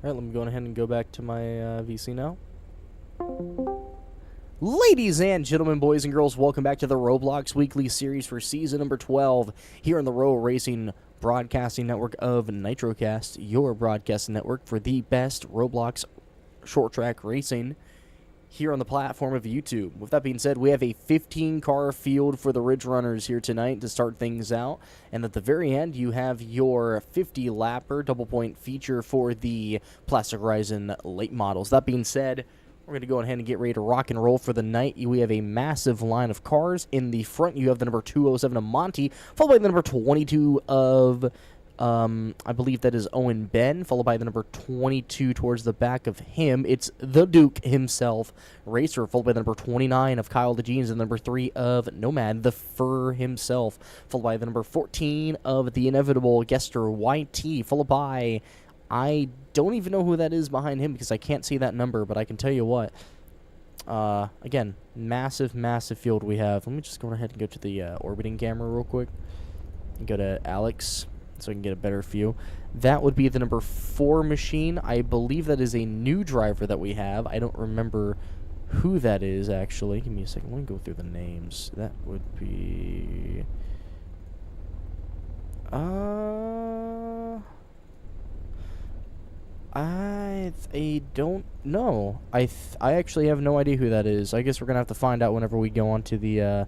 Alright, let me go ahead and go back to my VC now. Ladies and gentlemen, boys and girls, welcome back to the Roblox Weekly Series for Season number 12 here on the Row Racing Broadcasting Network of Nitrocast, your broadcasting network for the best Roblox short track racing here on the platform of YouTube. With that being said, we have a 15-car field for the Ridge Runners here tonight to start things out. And at the very end, you have your 50-lapper double-point feature for the Plastic Horizon late models. That being said, we're going to go ahead and get ready to rock and roll for the night. We have a massive line of cars. In the front, you have the number 207 of Monty, followed by the number 22 of... I believe that is Owen Ben, followed by the number 22 towards the back of him. It's the Duke himself, Racer, followed by the number 29 of Kyle the Jeans, and the number 3 of Nomad, the Fur himself, followed by the number 14 of the inevitable Gester YT, followed by, I don't even know who that is behind him because I can't see that number, but I can tell you what. Again, massive, massive field we have. Let me just go ahead and go to the orbiting camera real quick and go to Alex, so I can get a better view. That would be the number 4 machine. I believe that is a new driver that we have. I don't remember who that is, actually. Give me a second. Let me go through the names. That would be... I don't know. I actually have no idea who that is. I guess we're going to have to find out whenever we go on to the...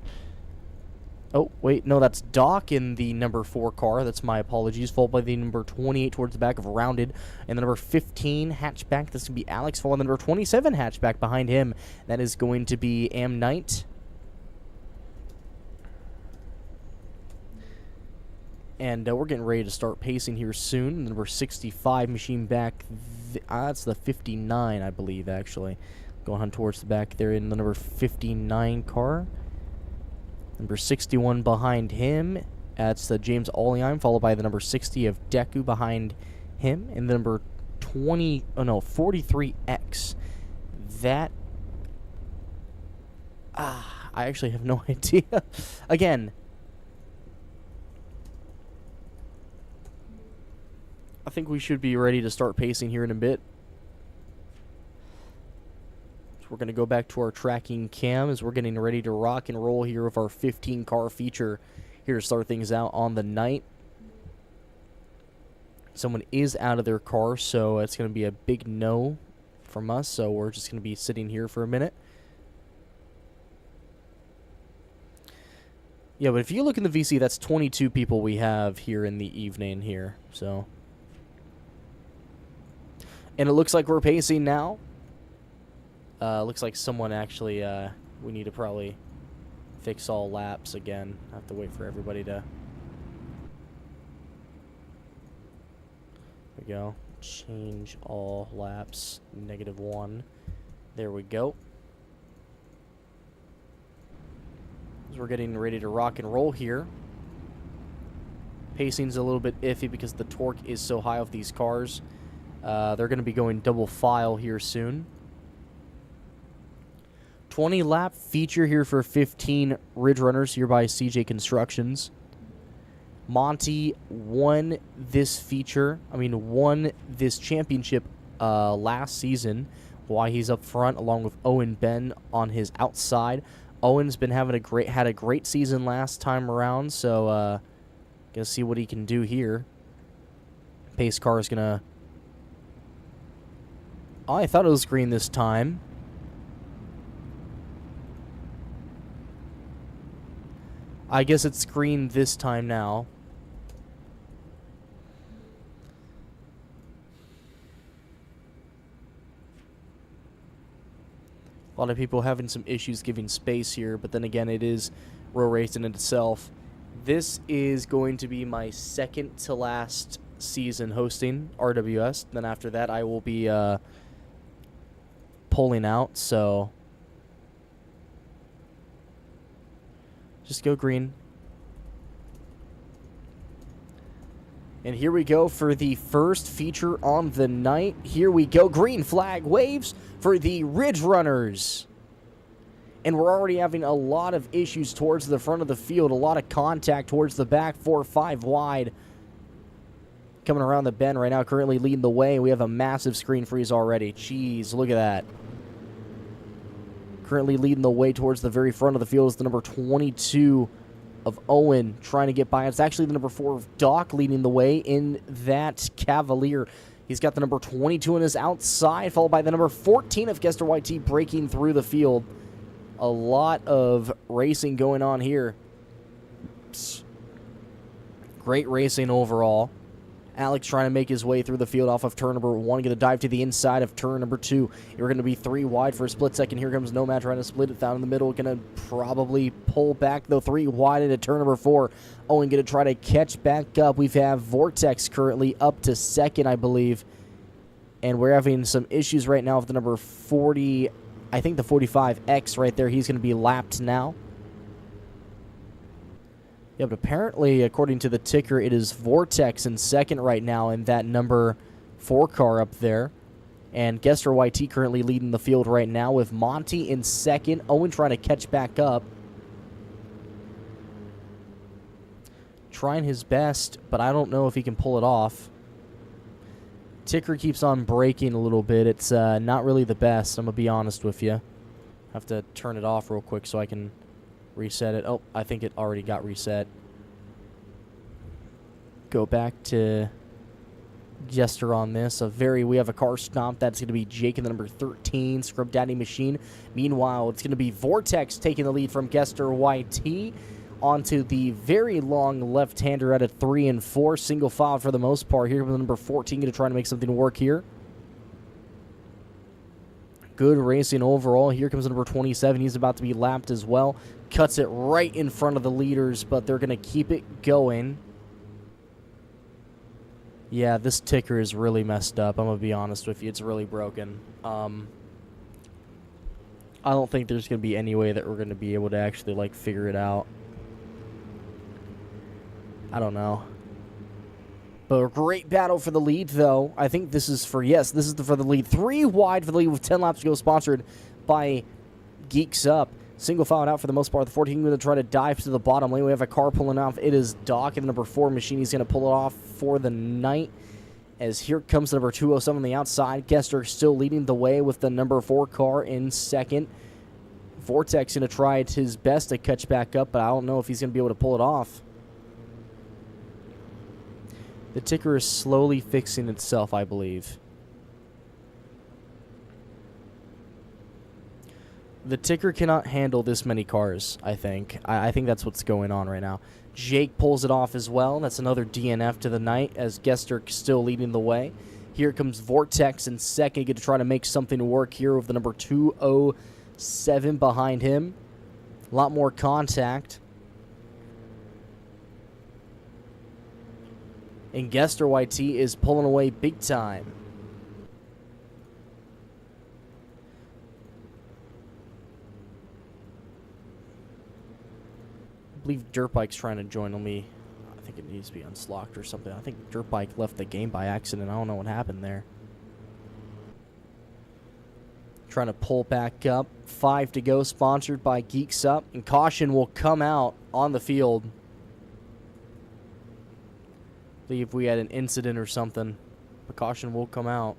Oh, wait, no, that's Doc in the number 4 car. That's my apologies. Followed by the number 28 towards the back of Rounded. And the number 15 hatchback, that's going to be Alex. Followed by the number 27 hatchback behind him. That is going to be Am Knight. And we're getting ready to start pacing here soon. The number 65 machine back. That's the 59, I believe, actually. Going on towards the back there in the number 59 car. Number 61 behind him, that's the James Oleheim, followed by the number 60 of Deku behind him, and the number 43X. That, I actually have no idea. Again, I think we should be ready to start pacing here in a bit. We're going to go back to our tracking cam as we're getting ready to rock and roll here with our 15-car feature here to start things out on the night. Someone is out of their car, so it's going to be a big no from us, so we're just going to be sitting here for a minute. Yeah, but if you look in the VC, that's 22 people we have here in the evening here, so. And it looks like we're pacing now. Looks like someone actually, we need to probably fix all laps again. I have to wait for everybody to... There we go. Change all laps, -1. There we go. As we're getting ready to rock and roll here. Pacing's a little bit iffy because the torque is so high of these cars. They're going to be going double file here soon. 20-lap feature here for 15 Ridge Runners here by CJ Constructions. Monty won this feature. Won this championship last season. Why he's up front along with Owen Ben on his outside. Owen's been having had a great season last time around, so gonna see what he can do here. Pace car is gonna... Oh, I thought it was green this time. I guess it's green this time now. A lot of people having some issues giving space here, but then again, it is row racing in itself. This is going to be my second to last season hosting RWS. Then after that, I will be pulling out, so... Just go green. And here we go for the first feature on the night. Here we go. Green flag waves for the Ridge Runners. And we're already having a lot of issues towards the front of the field. A lot of contact towards the back, 4 or 5 wide. coming around the bend right now, currently leading the way. We have a massive screen freeze already. Jeez, look at that. Currently leading the way towards the very front of the field is the number 22 of Owen, trying to get by. It's actually the number 4 of Doc leading the way in that Cavalier. He's got the number 22 on his outside, followed by the number 14 of Gester YT breaking through the field. A lot of racing going on here. Great racing overall. Alex trying to make his way through the field off of turn number 1. Going to dive to the inside of turn number 2. You're going to be 3 wide for a split second. Here comes Nomad trying to split it down in the middle. Going to probably pull back, though, 3 wide into turn number 4. Owen going to try to catch back up. We have Vortex currently up to second, I believe. And we're having some issues right now with the number 40, I think the 45X right there. He's going to be lapped now. Yeah, but apparently, according to the ticker, it is Vortex in second right now in that number 4 car up there. And Gester YT currently leading the field right now with Monty in second. Owen trying to catch back up. Trying his best, but I don't know if he can pull it off. Ticker keeps on braking a little bit. It's not really the best, I'm going to be honest with you. Have to turn it off real quick so I can reset it. Oh, I think it already got reset. Go back to Jester on this. We have a car stomp. That's going to be Jake in the number 13, Scrub Daddy Machine. Meanwhile, it's going to be Vortex taking the lead from Gester YT onto the very long left-hander out of 3 and 4. Single file for the most part. Here comes the number 14, going to try to make something work here. Good racing overall. Here comes the number 27. He's about to be lapped as well. Cuts it right in front of the leaders, but they're going to keep it going. Yeah, this ticker is really messed up. I'm going to be honest with you. It's really broken. I don't think there's going to be any way that we're going to be able to actually, like, figure it out. I don't know. But a great battle for the lead, though. I think this is for, yes, this is for the lead. 3 wide for the lead with 10 laps to go, sponsored by Geeks Up. Single file out for the most part. The 14 going to try to dive to the bottom lane. We have a car pulling off. It is Doc and the number 4 machine. He's going to pull it off for the night. As here comes the number 207 on the outside. Gester still leading the way with the number 4 car in second. Vortex going to try his best to catch back up, but I don't know if he's going to be able to pull it off. The ticker is slowly fixing itself, I believe. The ticker cannot handle this many cars, I think. I think that's what's going on right now. Jake pulls it off as well. That's another DNF to the night as Gester still leading the way. Here comes Vortex in second. Going to try to make something work here with the number 207 behind him. A lot more contact. And Gester YT is pulling away big time. I believe Dirtbike's trying to join me. I think it needs to be unslocked or something. I think Dirtbike left the game by accident. I don't know what happened there. Trying to pull back up. 5 to go, sponsored by Geeks Up. And caution will come out on the field. See if we had an incident or something. Precaution will come out.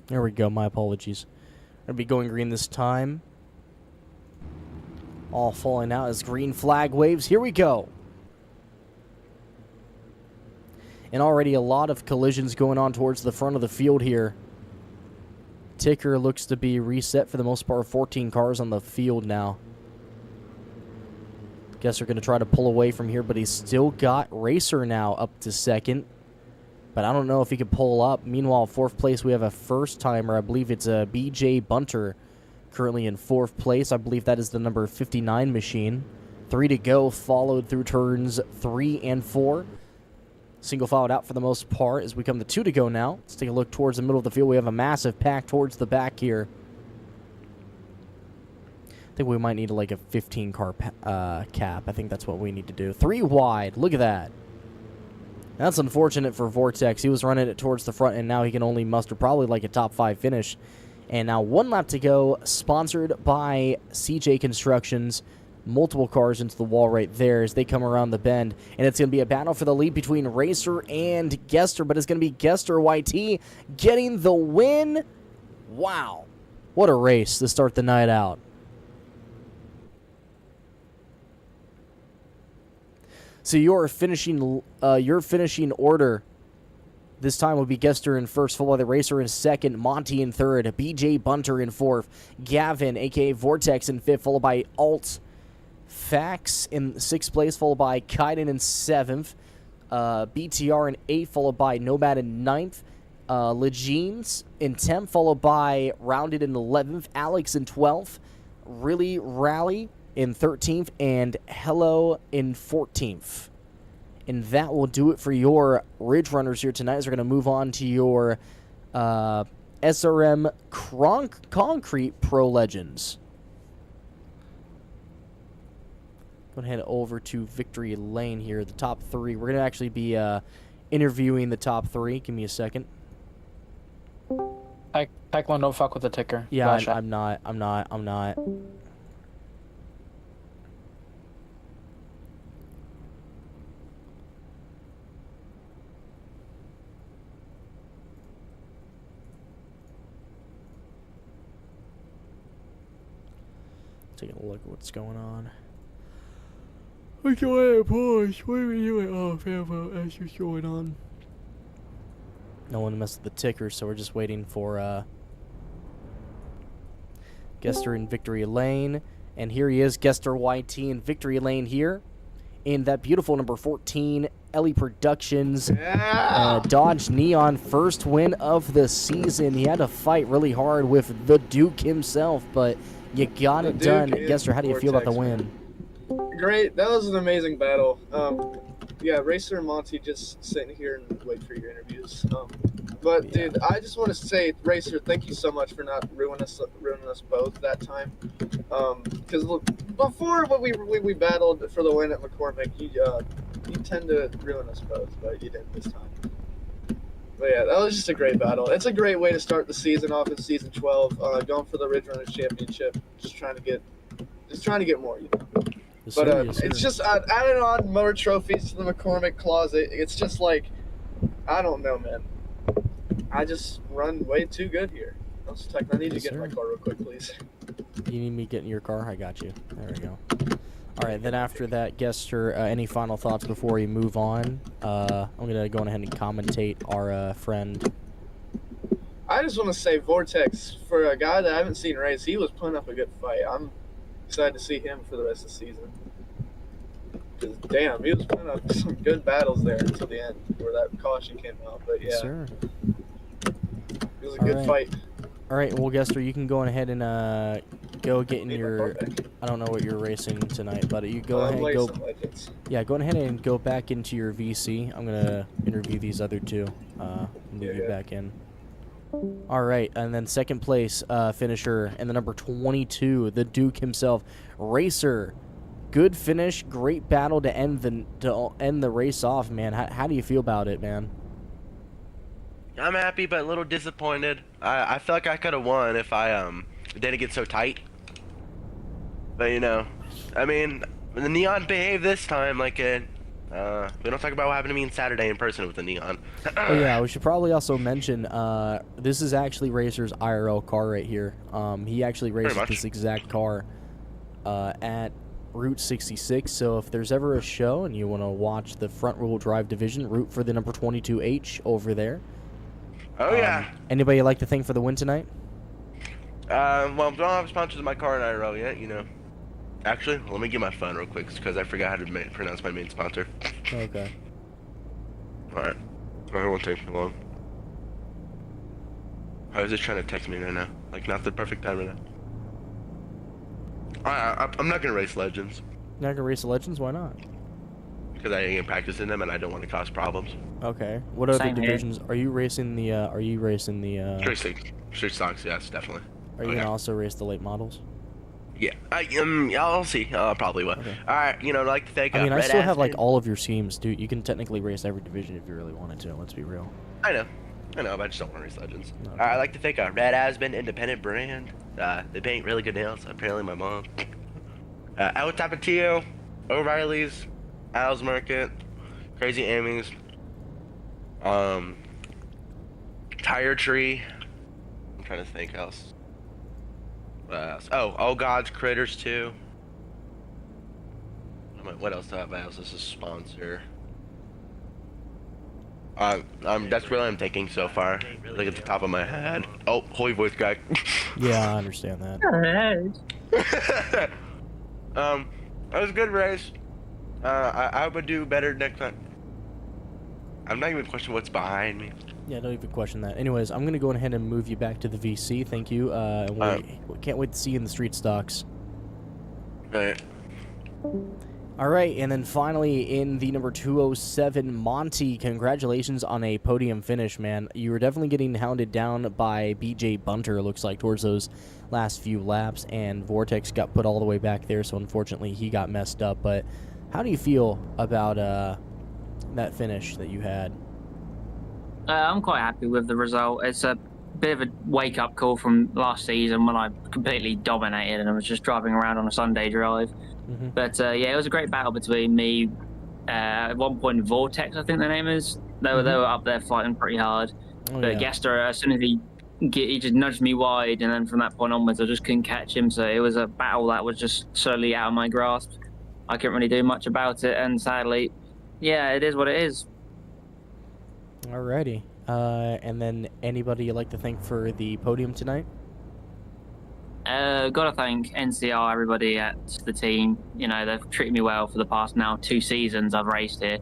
There we go. My apologies. Going to be going green this time. All falling out as green flag waves. Here we go. And already a lot of collisions going on towards the front of the field here. Ticker looks to be reset for the most part. 14 cars on the field now. Guess they're going to try to pull away from here, but he's still got Racer now up to second. But I don't know if he can pull up. Meanwhile, fourth place, we have a first-timer. I believe it's a BJ Bunter currently in fourth place. I believe that is the number 59 machine. 3 to go, followed through turns 3 and 4. Single filed out for the most part as we come to 2 to go now. Let's take a look towards the middle of the field. We have a massive pack towards the back here. I think we might need like a 15-car cap. I think that's what we need to do. 3 wide. Look at that. That's unfortunate for Vortex. He was running it towards the front, and now he can only muster probably like a top 5 finish. And now 1 lap to go, sponsored by CJ Constructions. Multiple cars into the wall right there as they come around the bend. And it's going to be a battle for the lead between Racer and Gester, but it's going to be Gester YT getting the win. Wow. What a race to start the night out. So your finishing order this time will be Gester in first, followed by the Racer in second, Monty in third, BJ Bunter in fourth, Gavin, a.k.a. Vortex, in fifth, followed by Alt Fax in sixth place, followed by Kaiden in seventh, BTR in eighth, followed by Nomad in ninth, Legines in 10th, followed by Rounded in 11th, Alex in 12th, Really Rally in 13th, and Hello in 14th. And that will do it for your Ridge Runners here tonight, as we're going to move on to your SRM Concrete Pro Legends. Go ahead over to Victory Lane here, the top 3. We're going to actually be interviewing the top 3. Give me a second. Pack one, don't fuck with the ticker. Yeah, I'm not. Taking a look at what's going on. What's going on, boys? What are we doing? Oh, that's what's going on. No one messed with the ticker, so we're just waiting for Gester in Victory Lane. And here he is, Gester YT in Victory Lane here. In that beautiful number 14, Ellie Productions, Dodge Neon, first win of the season. He had to fight really hard with the Duke himself, but you got it done. Gester, how do you feel about the win? Great. That was an amazing battle. Yeah, Racer and Monty just sitting here and wait for your interviews. But yeah. Dude, I just want to say, Racer, thank you so much for not ruining us both that time. Because before when we battled for the win at McCormick, you tend to ruin us both, but you didn't this time. But yeah, that was just a great battle. It's a great way to start the season off in season 12, going for the Ridge Runners Championship, just trying to get more, you know. Yes, But sir, yes, it's sir. just adding on more trophies to the McCormick closet. It's just like, I don't know, man. I just run way too good here. I need to get in my car real quick, please. You need me to get in your car? I got you. There we go. All right, then after that, Gester, any final thoughts before we move on? I'm going to go ahead and commentate our friend. I just want to say, Vortex, for a guy that I haven't seen race, he was putting up a good fight. I'm excited to see him for the rest of the season. Because, damn, he was putting up some good battles there until the end where that caution came out. But, yeah, Yes, sir. It was a good fight. All right, well, Gester, you can go ahead and go get in your. I don't know what you're racing tonight, but you go ahead and go. Yeah, go ahead and go back into your VC. I'm gonna interview these other two. Move you back in. All right, and then second place finisher and the number 22, the Duke himself, Racer. Good finish, great battle to end the race off, man. How do you feel about it, man? I'm happy, but a little disappointed. I feel like I could have won if I didn't get so tight. But you know, I mean, the Neon behaved this time like it. We don't talk about what happened to me on Saturday in person with the Neon. Oh yeah, we should probably also mention this is actually Racer's IRL car right here. He actually races this exact car at Route 66. So if there's ever a show and you want to watch the front wheel drive division, root for the number 22H over there. Oh yeah. Anybody like to thank for the win tonight? Well, I don't have sponsors in my car in IRL yet, you know. Actually, let me get my phone real quick because I forgot how to pronounce my main sponsor. Okay. Alright. It won't take me long. I was just trying to text me right now. Like, not the perfect time right now. I'm not gonna race Legends. You're not gonna race the Legends? Why not? Because I ain't practicing them and I don't want to cause problems. Okay. What other Same here. divisions are you racing? Street stocks, yes, definitely. Are you gonna also race the late models? Yeah, I'll see. Probably will. Okay. All right, you know, I'd like to thank. I mean, I Red still have like Aspen. all of your teams, dude. You can technically race every division if you really wanted to. Let's be real. I know, but I just don't want to race Legends. Okay. I'd like to thank Red Aspen independent brand. They paint really good nails. Apparently, my mom. El Tapatio, O'Reilly's, Al's Market, Crazy Amy's, Tire Tree. I'm trying to think else. What else? Oh God's Critters too. What else do I have else as a sponsor? That's really I'm thinking so far. Like at the top of my head. Oh, Holy Voice guy. Yeah, I understand that. That was a good race. I would do better next time. I'm not even questioning what's behind me. Yeah, don't even question that. Anyways, I'm gonna go ahead and move you back to the VC. Thank you. We can't wait to see you in the street stocks. Alright. All right, and then finally in the number 207, Monty, congratulations on a podium finish, man. You were definitely getting hounded down by BJ Bunter, it looks like, towards those last few laps, and Vortex got put all the way back there, so unfortunately he got messed up. But how do you feel about that finish that you had? I'm quite happy with the result. It's a bit of a wake-up call from last season when I completely dominated and I was just driving around on a Sunday drive. Mm-hmm. But yeah, it was a great battle between me, at one point Vortex, I think their name is. They were up there fighting pretty hard. Oh, But yeah. Gaster, as soon as he just nudged me wide, and then from that point onwards, I just couldn't catch him. So it was a battle that was just slowly out of my grasp. I couldn't really do much about it, and sadly, yeah, it is what it is. Alrighty. And then anybody you'd like to thank for the podium tonight? Gotta thank NCR, everybody at the team. You know, they've treated me well for the past now 2 seasons I've raced here.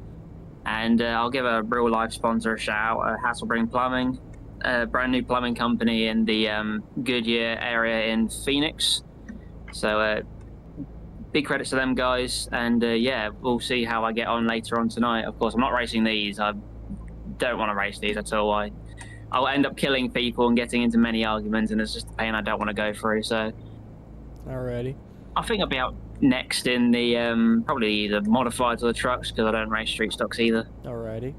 And I'll give a real life sponsor a shout out, Hasselbring Plumbing, a brand new plumbing company in the Goodyear area in Phoenix. So big credits to them guys. And yeah, we'll see how I get on later on tonight. Of course, I'm not racing these. I don't want to race these at all. I'll end up killing people and getting into many arguments, and it's just a pain I don't want to go through. So, Alrighty. I think I'll be out next in the probably the modifieds or the trucks because I don't race street stocks either. Alrighty.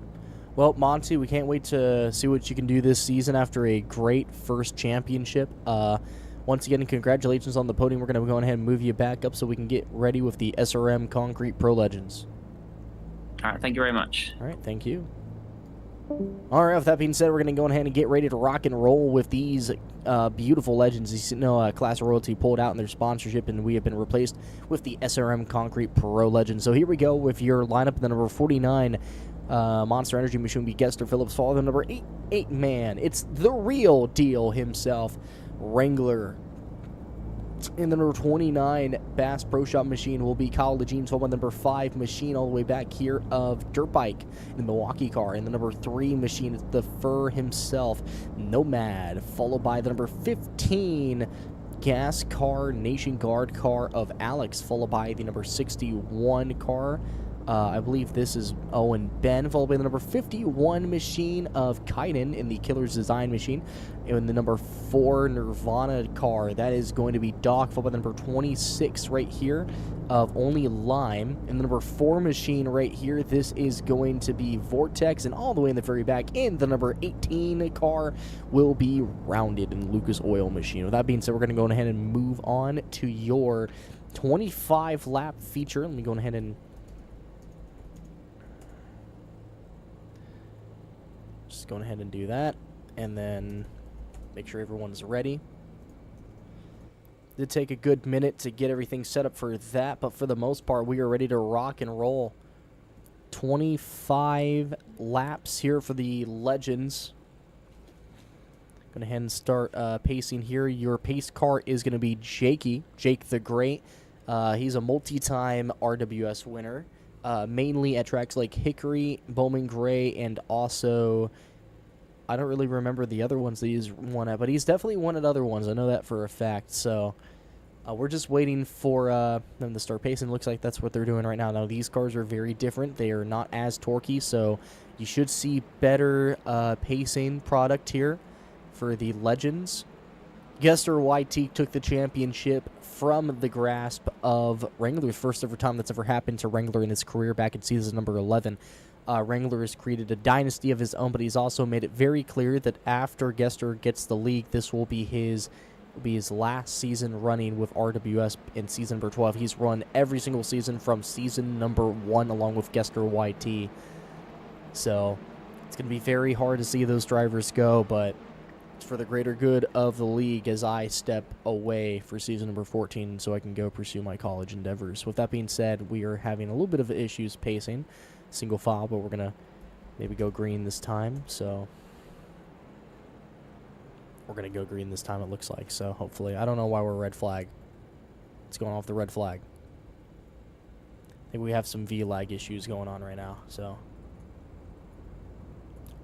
Well, Monty, we can't wait to see what you can do this season after a great first championship. Once again, congratulations on the podium. We're going to go ahead and move you back up so we can get ready with the SRM Concrete Pro Legends. All right, thank you very much. All right, thank you. All right, with that being said, we're going to go ahead and get ready to rock and roll with these beautiful Legends. These Class of Royalty pulled out in their sponsorship, and we have been replaced with the SRM Concrete Pro Legends. So here we go with your lineup. The number 49 Monster Energy Machine be Gester Phillips, followed by the number 8 man. It's the real deal himself, Wrangler. In the number 29 Bass Pro Shop Machine will be Kyle Lejean, followed by number 5 Machine all the way back here of Dirt Bike in the Milwaukee car. In the number 3 Machine, it's the Fur himself, Nomad, followed by the number 15 Gas Car Nation Guard car of Alex, followed by the number 61 car. I believe this is Owen Ben, followed by the number 51 Machine of Kaiden in the Killer's Design Machine. In the number 4 Nirvana car, that is going to be Doc, followed by the number 26 right here of Only Lime. In the number 4 Machine right here, this is going to be Vortex. And all the way in the very back, in the number 18 car, will be Rounded in Lucas Oil Machine. With that being said, we're going to go ahead and move on to your 25 lap feature. Let me go ahead and just go ahead and do that, and then make sure everyone's ready. Did take a good minute to get everything set up for that, but for the most part, we are ready to rock and roll. 25 laps here for the Legends. Going to ahead and start pacing here. Your pace car is going to be Jake the Great. He's a multi-time RWS winner, mainly at tracks like Hickory, Bowman Gray, and also, I don't really remember the other ones that he's won at, but he's definitely won at other ones. I know that for a fact. So we're just waiting for them to start pacing. Looks like that's what they're doing right now. Now, these cars are very different. They are not as torquey, so you should see better pacing product here for the Legends. Gester YT took the championship from the grasp of Wrangler. First ever time that's ever happened to Wrangler in his career back in season number 11. Wrangler has created a dynasty of his own, but he's also made it very clear that after Gester gets the league, this will be his last season running with RWS in season number 12. He's run every single season from season number 1 along with Gester YT. So it's going to be very hard to see those drivers go, but it's for the greater good of the league as I step away for season number 14 so I can go pursue my college endeavors. With that being said, we are having a little bit of issues pacing single file, but we're going to maybe go green this time. So we're going to go green this time, it looks like. So hopefully, I don't know why we're red flag. It's going off the red flag. I think we have some V-lag issues going on right now. So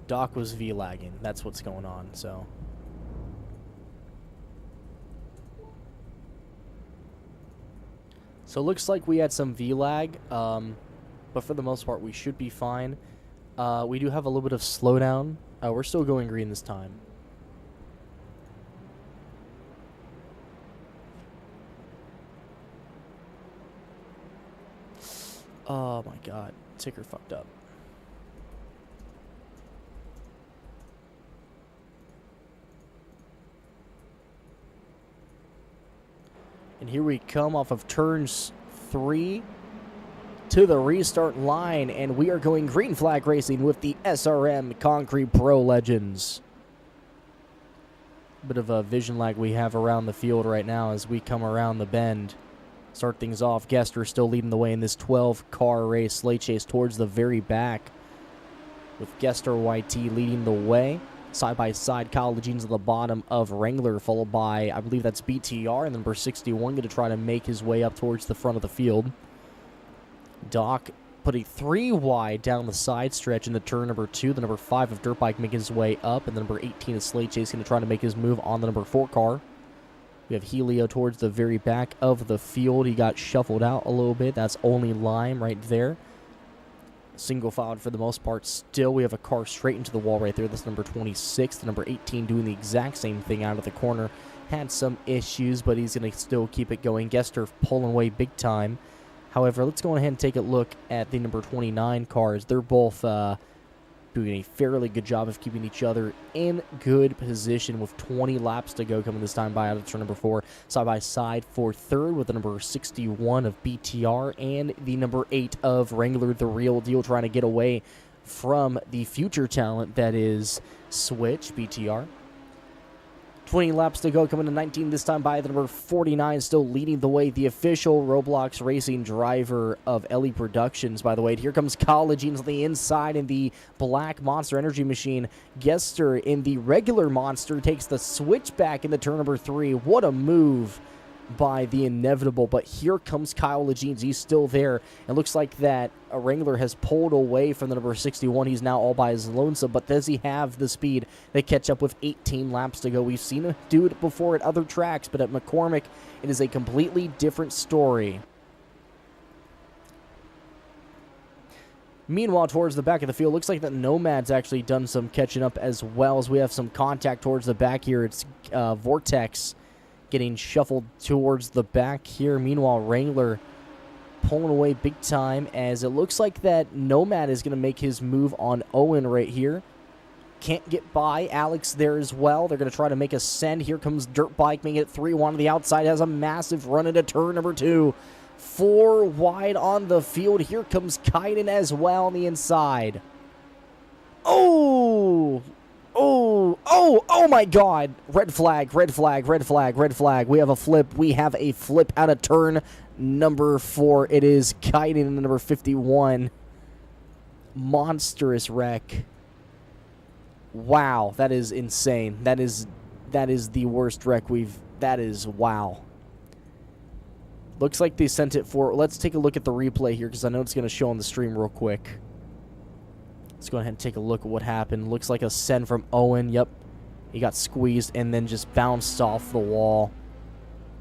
Doc was V-lagging. That's what's going on. So it looks like we had some V-lag, but for the most part, we should be fine. We do have a little bit of slowdown. We're still going green this time. Oh my god, ticker fucked up. And here we come off of turns 3 to the restart line, and we are going green flag racing with the SRM Concrete Pro Legends. Bit of a vision lag we have around the field right now as we come around the bend. Start things off. Gester still leading the way in this 12-car race. Slate chase towards the very back with Gester YT leading the way. Side by side, Kyle Legines at the bottom of Wrangler, followed by, I believe that's BTR, and number 61 going to try to make his way up towards the front of the field. Doc putting 3 wide down the side stretch into turn number 2. The number 5 of Dirtbike making his way up, and the number 18 of Slate Chase going to try to make his move on the number 4 car. We have Helio towards the very back of the field. He got shuffled out a little bit. That's only Lime right there. Single filed for the most part. Still, we have a car straight into the wall right there. That's number 26. The number 18 doing the exact same thing out of the corner. Had some issues, but he's going to still keep it going. Gester pulling away big time. However, let's go ahead and take a look at the number 29 cars. They're both doing a fairly good job of keeping each other in good position with 20 laps to go coming this time by out of turn number 4. Side by side for third with the number 61 of BTR and the number 8 of Wrangler, the real deal, trying to get away from the future talent that is Switch, BTR. 20 laps to go, coming to 19 this time by the number 49, still leading the way, the official Roblox Racing driver of Ellie Productions, by the way. Here comes College on the inside in the black Monster Energy Machine. Gester in the regular Monster takes the switchback in the turn number 3. What a move by the inevitable, but here comes Kyle Legines. He's still there. It looks like that a Wrangler has pulled away from the number 61. He's now all by his lonesome, but does he have the speed to catch up with 18 laps to go? We've seen him do it before at other tracks, but at McCormick, it is a completely different story. Meanwhile, towards the back of the field, looks like that Nomad's actually done some catching up as well, as we have some contact towards the back here. It's Vortex getting shuffled towards the back here. Meanwhile, Wrangler pulling away big time, as it looks like that Nomad is going to make his move on Owen right here. Can't get by. Alex there as well. They're going to try to make a send. Here comes Dirtbike, making it 3-1 on the outside. Has a massive run into turn number 2. 4 wide on the field. Here comes Kaiden as well on the inside. Oh! Oh my god. Red flag, red flag, red flag, red flag. We have a flip. We have a flip out of turn number 4. It is Kaiden in the number 51. Monstrous wreck. Wow, that is insane. That is That is the worst wreck that is, wow. Looks like they sent it for, let's take a look at the replay here because I know it's going to show on the stream real quick. Let's go ahead and take a look at what happened. Looks like a send from Owen. Yep. He got squeezed and then just bounced off the wall,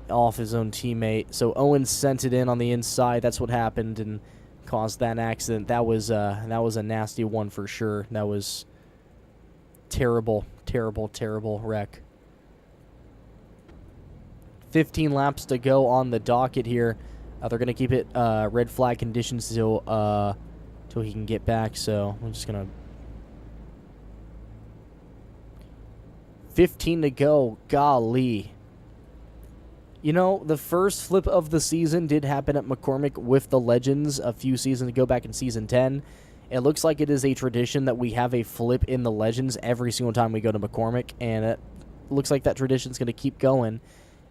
off his own teammate. So Owen sent it in on the inside. That's what happened and caused that accident. That was a nasty one for sure. That was terrible, terrible, terrible wreck. 15 laps to go on the docket here. They're going to keep it red flag conditions till he can get back. So I'm just going to... 15 to go. Golly. You know, the first flip of the season did happen at McCormick with the Legends a few seasons ago, back in Season 10. It looks like it is a tradition that we have a flip in the Legends every single time we go to McCormick, and it looks like that tradition is going to keep going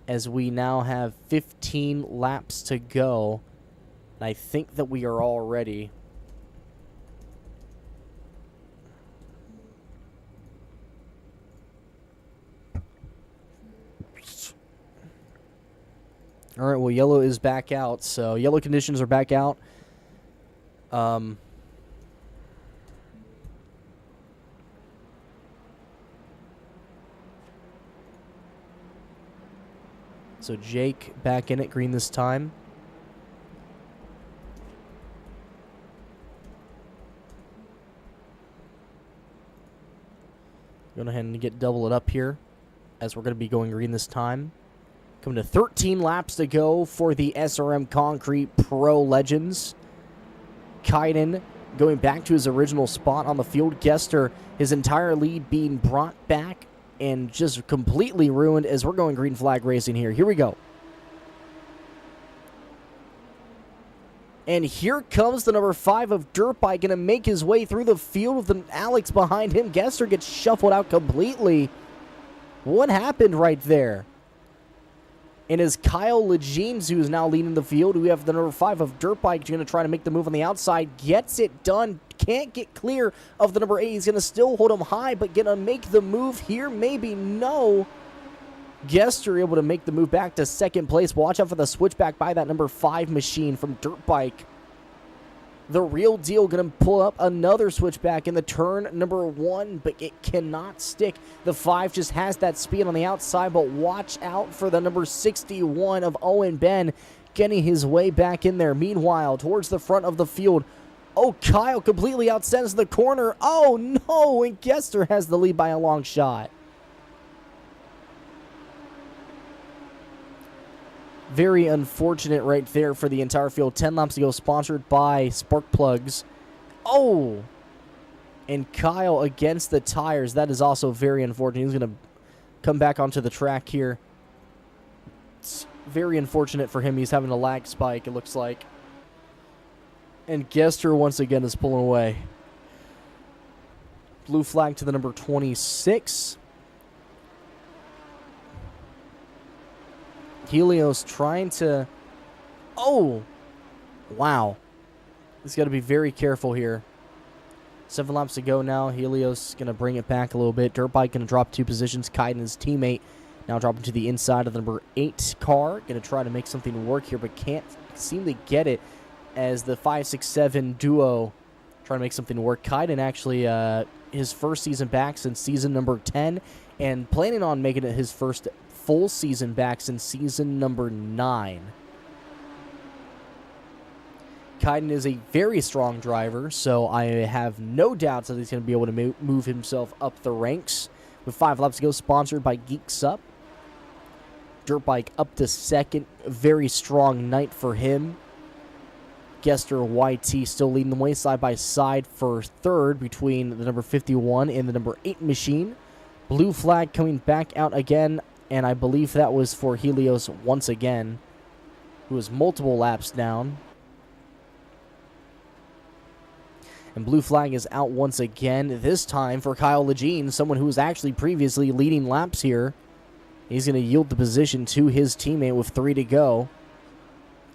as we now have 15 laps to go. And I think that we are all ready. All right, well, yellow is back out, so yellow conditions are back out. So Jake back in it, green this time. Going ahead and double it up here as we're going to be going green this time. Coming to 13 laps to go for the SRM Concrete Pro Legends. Kaiden going back to his original spot on the field. Gester, his entire lead being brought back and just completely ruined as we're going green flag racing here. Here we go. And here comes the number 5 of Dirt Bike, going to make his way through the field with Alex behind him. Gester gets shuffled out completely. What happened right there? And as Kyle Legines, who is now leading the field, we have the number 5 of Dirt Bike, going to try to make the move on the outside. Gets it done. Can't get clear of the number 8. He's going to still hold him high, but going to make the move here. Maybe no. Gester able to make the move back to second place. Watch out for the switchback by that number 5 machine from Dirt Bike. The Real Deal going to pull up another switchback in the turn number 1, but it cannot stick. The 5 just has that speed on the outside, but watch out for the number 61 of Owen Ben getting his way back in there. Meanwhile, towards the front of the field, oh, Kyle completely outsends the corner. Oh, no, and Gester has the lead by a long shot. Very unfortunate right there for the entire field. 10 laps to go, sponsored by Spark Plugs. Oh! And Kyle against the tires. That is also very unfortunate. He's going to come back onto the track here. It's very unfortunate for him. He's having a lag spike, it looks like. And Gester once again is pulling away. Blue flag to the number 26. Helios trying to... Oh! Wow. He's got to be very careful here. 7 laps to go now. Helios going to bring it back a little bit. Dirt Bike going to drop 2 positions. Kaiden, his teammate, now dropping to the inside of the number 8 car. Going to try to make something work here, but can't seem to get it as the 5, 6, 7 duo trying to make something work. Kaiden actually his first season back since season number 10 and planning on making it his first full season back since season number 9. Kaiden is a very strong driver, so I have no doubts that he's going to be able to move himself up the ranks. With 5 laps to go, sponsored by Geeks Up. Dirt Bike up to second. Very strong night for him. Gester YT still leading the way side by side for third between the number 51 and the number 8 machine. Blue flag coming back out again. And I believe that was for Helios once again, who was multiple laps down. And blue flag is out once again, this time for Kyle Legine, someone who was actually previously leading laps here. He's going to yield the position to his teammate with 3 to go.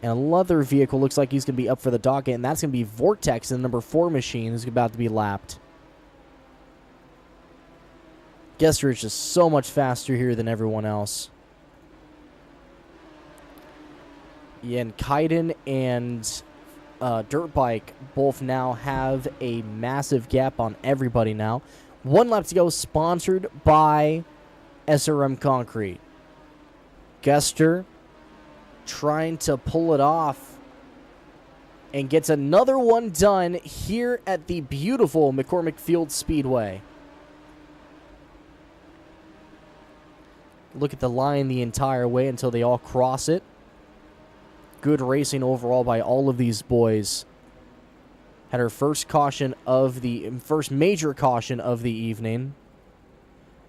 And another vehicle looks like he's going to be up for the docket, and that's going to be Vortex, the number 4 machine, who's about to be lapped. Gester is just so much faster here than everyone else. Yeah, and Kaiden and Dirt Bike both now have a massive gap on everybody now. 1 lap to go, sponsored by SRM Concrete. Gester trying to pull it off and gets another one done here at the beautiful McCormick Field Speedway. Look at the line the entire way until they all cross it. Good racing overall by all of these boys. Had her first major caution of the evening,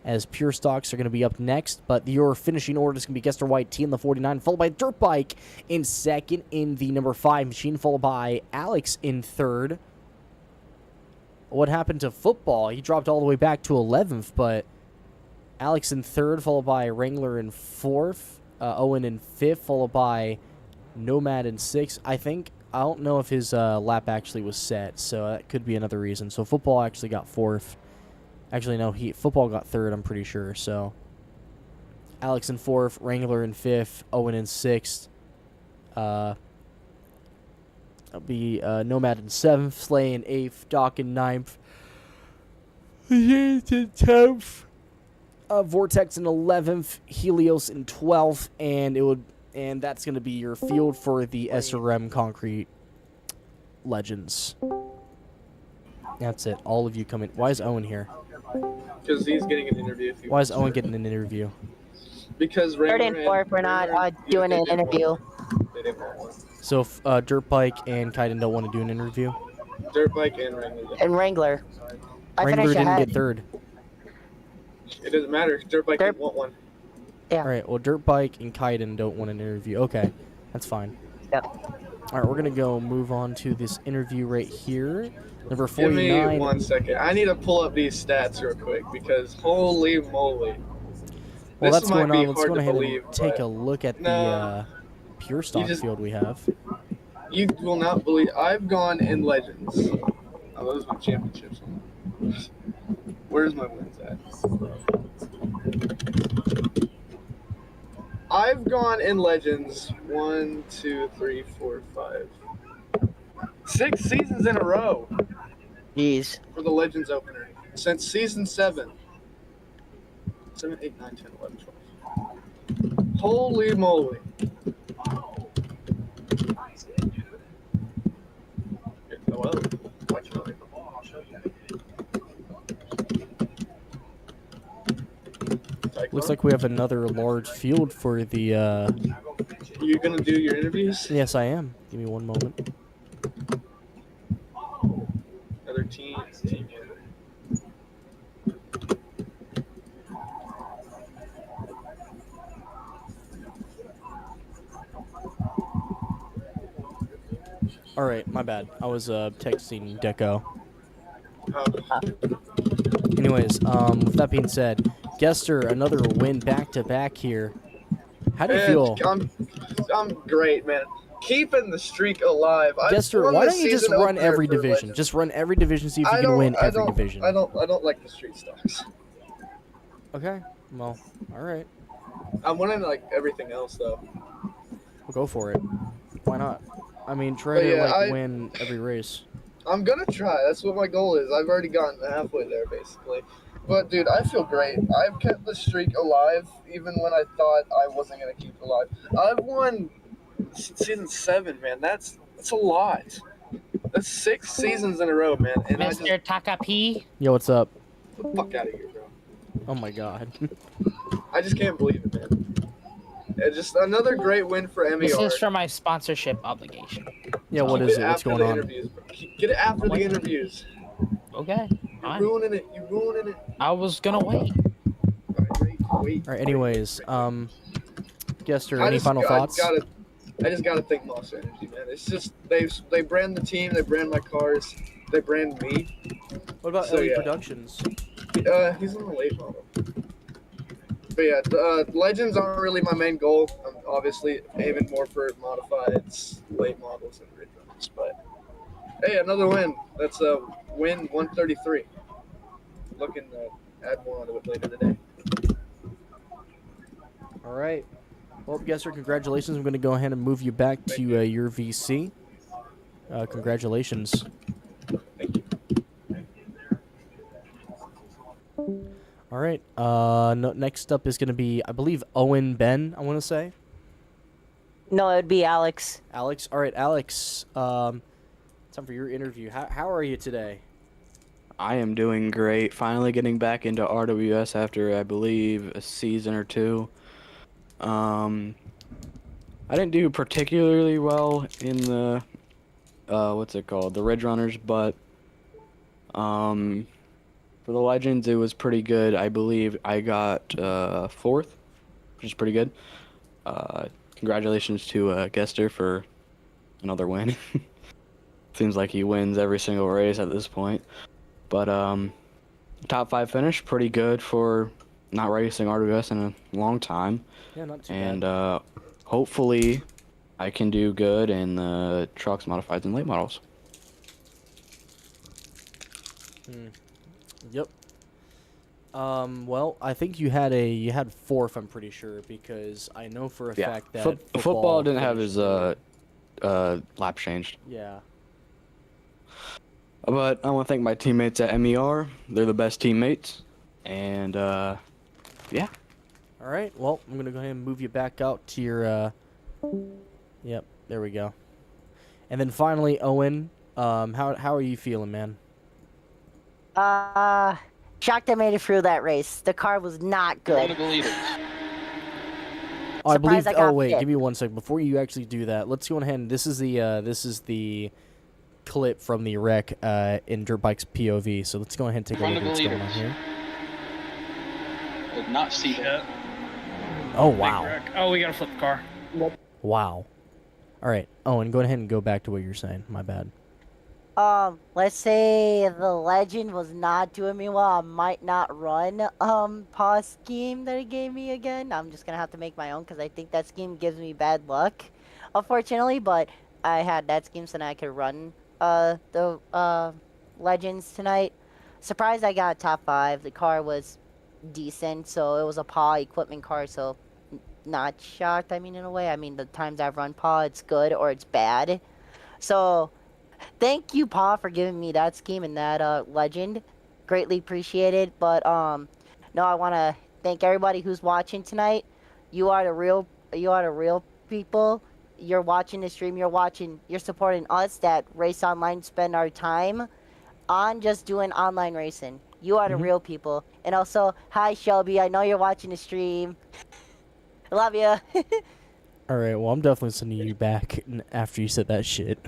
as Pure Stocks are going to be up next. But your finishing order is going to be Gester White T in the 49, followed by Dirt Bike in second in the number 5 machine, followed by Alex in third. What happened to Football? He dropped all the way back to 11th, but Alex in third, followed by Wrangler in fourth, Owen in fifth, followed by Nomad in sixth. I don't know if his lap actually was set, so that could be another reason. So Football actually got fourth. Actually, no, Football got third, I'm pretty sure. So Alex in fourth, Wrangler in fifth, Owen in sixth. That'll be Nomad in seventh, Slay in eighth, Doc in ninth, James in 10th, Vortex in 11th, Helios in 12th, and that's going to be your field for the SRM Concrete Legends. That's it. All of you come in. Why is Owen here? Because he's getting an interview. Why is Owen getting an interview? Because Third and fourth, we're not doing an interview. They didn't want one. So if Dirt Bike and Kaiden don't want to do an interview? Dirt Bike and Wrangler. And Wrangler. Wrangler didn't get third. It doesn't matter. Dirt Bike didn't want one. Yeah. All right, well, Dirt Bike and Kaiden don't want an interview. Okay, that's fine. Yep. All right, we're going to move on to this interview right here. Number Give 49. me 1 second. I need to pull up these stats real quick because holy moly. Well, This that's going might on. be Let's hard go to ahead believe, and take but a look at no. the pure stock field we have. You will not believe. I've gone in Legends. Oh, those are my championships. Where's my wins at? I've gone in Legends 1, 2, 3, 4, 5, 6 seasons in a row Jeez. for the Legends opener since season 7. 7, 8, 9, 10, 11, 12. Holy moly. Hello. Looks like we have another large field for the... You gonna do your interviews? Yes, I am. Give me one moment. Other team. All right, my bad. I was texting Deco. Anyways, with that being said, Gester, another win back-to-back here. How do you feel? I'm great, man. Keeping the streak alive. Gester, why don't you just run every division? Just run every division, see if you can win every division. I don't like the street stocks. Okay, well, all right. I'm winning like everything else though. We'll go for it. Why not? I mean, try to win every race. I'm gonna try. That's what my goal is. I've already gotten halfway there, basically. But dude, I feel great. I've kept the streak alive, even when I thought I wasn't gonna keep it alive. I've won season 7, man. That's a lot. That's 6 seasons in a row, man. And Mr. Takapi. Yo, what's up? Get the fuck out of here, bro. Oh my god. I just can't believe it, man. It's just another great win for MER. This is for my sponsorship obligation. Yeah, what Keep is it it? What's after going the on? interviews, bro. Get it after the interviews. Okay. You're Fine. ruining it. You're ruining it. I was gonna wait. Wait. All right, anyways, Gester, any final thoughts? I just gotta thank Monster Energy, man. It's just they brand the team, they brand my cars, they brand me. What about So, LE yeah. Productions? He's on the late model. But yeah, Legends aren't really my main goal. I'm obviously aiming more for modifieds, late models, and rid runs. But hey, another win. That's a win 133. Looking add more onto it later today. All right. Well, Guesser, congratulations. I'm going to go ahead and move you back to your VC. Congratulations. Thank you. All right. Next up is going to be, I believe, Owen Ben, I want to say. No, it would be Alex. Alex. All right, Alex. Time for your interview. How are you today? I am doing great. Finally getting back into RWS after, I believe, a season or two. I didn't do particularly well in the, what's it called? The Ridge Runners, but, for the Legends, it was pretty good. I believe I got, 4th, which is pretty good. Congratulations to, Gester for another win. Seems like he wins every single race at this point. But, top 5 finish, pretty good for not racing RWS in a long time. Yeah, not too And bad. hopefully I can do good in the trucks, modifieds, and late models. Yep. Well, I think you had 4th, I'm pretty sure, because I know for a fact that football didn't have his finished lap changed. Yeah. But I want to thank my teammates at MER. They're the best teammates. And yeah. All right. Well, I'm gonna go ahead and move you back out to your. Yep. There we go. And then finally, Owen. How are you feeling, man? Shocked I made it through that race. The car was not good. Oh, I Surprised believe. I got Oh wait, fit. give me 1 second before you actually do that. Let's go ahead and this is the clip from the wreck in Dirt Bike's POV. So let's go ahead and take a look at what's going on here. Did not see that. Oh Big wow. wreck. Oh, we gotta flip the car. Wow. All right, Owen, go ahead and go back to what you're saying. My bad. Let's say the Legend was not doing me well. I might not run, pause scheme that it gave me again. I'm just gonna have to make my own because I think that scheme gives me bad luck, unfortunately, but I had that scheme so now I could run, the Legends tonight. Surprised I got top 5. The car was decent, so it was a PAW equipment car, so not shocked. I mean, in a way, I mean, the times I've run PAW, it's good or it's bad. So, thank you, PAW, for giving me that scheme and that Legend. Greatly appreciated. But no, I want to thank everybody who's watching tonight. You are the real people. You're watching the stream. You're supporting us that race online, spend our time on just doing online racing. You are the real people. And also, hi Shelby. I know you're watching the stream. I love you. All right. Well, I'm definitely sending you back after you said that shit.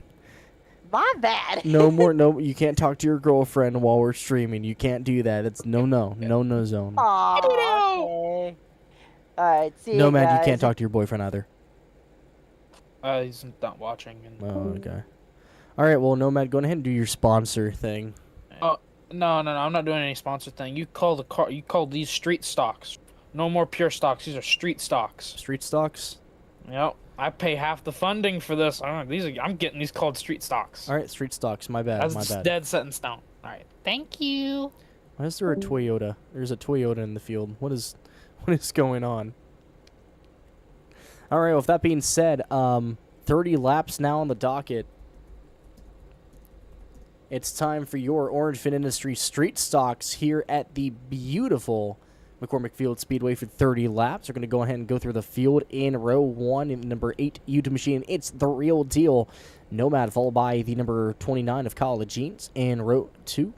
My bad. No more. No, you can't talk to your girlfriend while we're streaming. You can't do that. It's no zone. Aww. Okay. All right. See you No, man, guys. you can't talk to your boyfriend either. He's not watching. And... Oh, okay. All right. Well, Nomad, go ahead and do your sponsor thing. No, I'm not doing any sponsor thing. You call the car. You call these street stocks. No more pure stocks. These are street stocks. Street stocks. Yep. I pay half the funding for this. I'm getting these called street stocks. All right, street stocks. My bad. That's My bad. dead set in stone. All right. Thank you. Why is there a Toyota? There's a Toyota in the field. What is going on? All right. With that being said, 30 laps now on the docket. It's time for your Orange Fin Industry street stocks here at the beautiful McCormick Field Speedway for 30 laps. We're going to go ahead and go through the field in row 1 in number 8 Utah Machine. It's the real deal. Nomad, followed by the number 29 of College Jeans in row 2.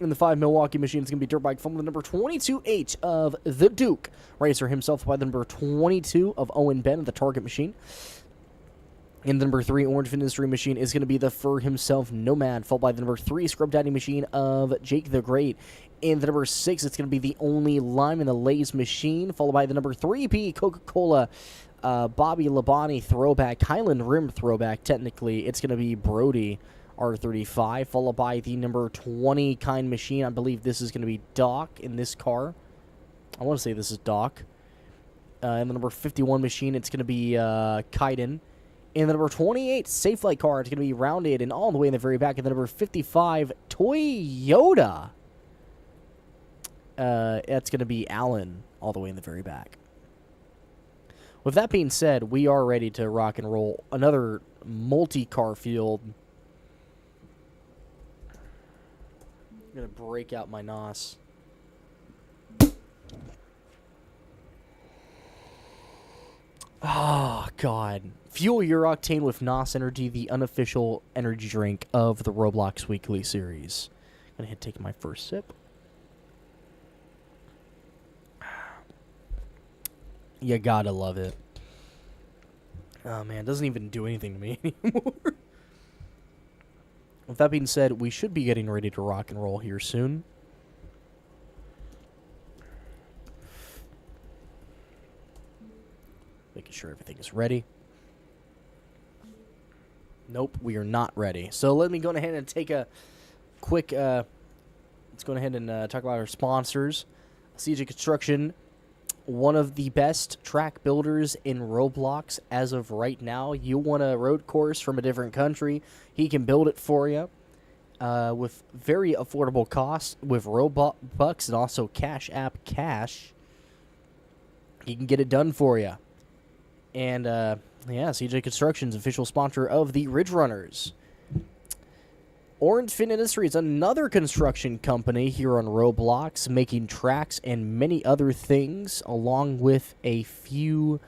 In the 5 Milwaukee Machine, it's going to be Dirt Bike from the number 22H of the Duke Racer himself by the number 22 of Owen Ben of the Target Machine. In the number 3 Orange Fin Industry Machine is going to be the Fur himself, Nomad, followed by the number 3 Scrub Daddy Machine of Jake the Great. In the number 6, it's going to be the Only Lime in the Lay's Machine, followed by the number 3P Coca-Cola Bobby Labonte Throwback, Highland Rim Throwback. Technically, it's going to be Brody R35, followed by the number 20 Kind Machine. I believe this is going to be Doc in this car. I want to say this is Doc. In the number 51 Machine, it's going to be Kaiden. In the number 28 Safe Flight car, it's going to be Rounded, and all the way in the very back of the number 55 Toyota. That's going to be Alan all the way in the very back. With that being said, we are ready to rock and roll another multi-car field. I'm going to break out my NOS. Oh, God. Fuel your octane with NOS Energy, the unofficial energy drink of the Roblox Weekly Series. I'm going to take my first sip. You gotta love it. Oh, man. It doesn't even do anything to me anymore. With that being said, we should be getting ready to rock and roll here soon. Making sure everything is ready. Nope, we are not ready. So let me go ahead and take a quick... let's go ahead and talk about our sponsors. CJ Construction, one of the best track builders in Roblox as of right now. You want a road course from a different country, he can build it for you with very affordable costs with Robux and also Cash App Cash. He can get it done for you. And, yeah, CJ Construction's official sponsor of the Ridge Runners. Orange Fin Industries, another construction company here on Roblox, making tracks and many other things, along with a few,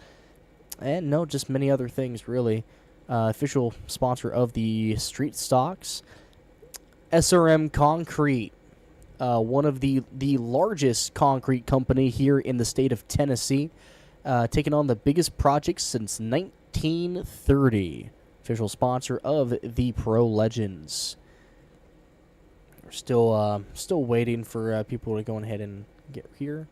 and no, just many other things, really. Official sponsor of the Street Stocks. SRM Concrete, one of the largest concrete company here in the state of Tennessee, taking on the biggest projects since 1930. Official sponsor of the Pro Legends. We're still waiting for people to go ahead and get here.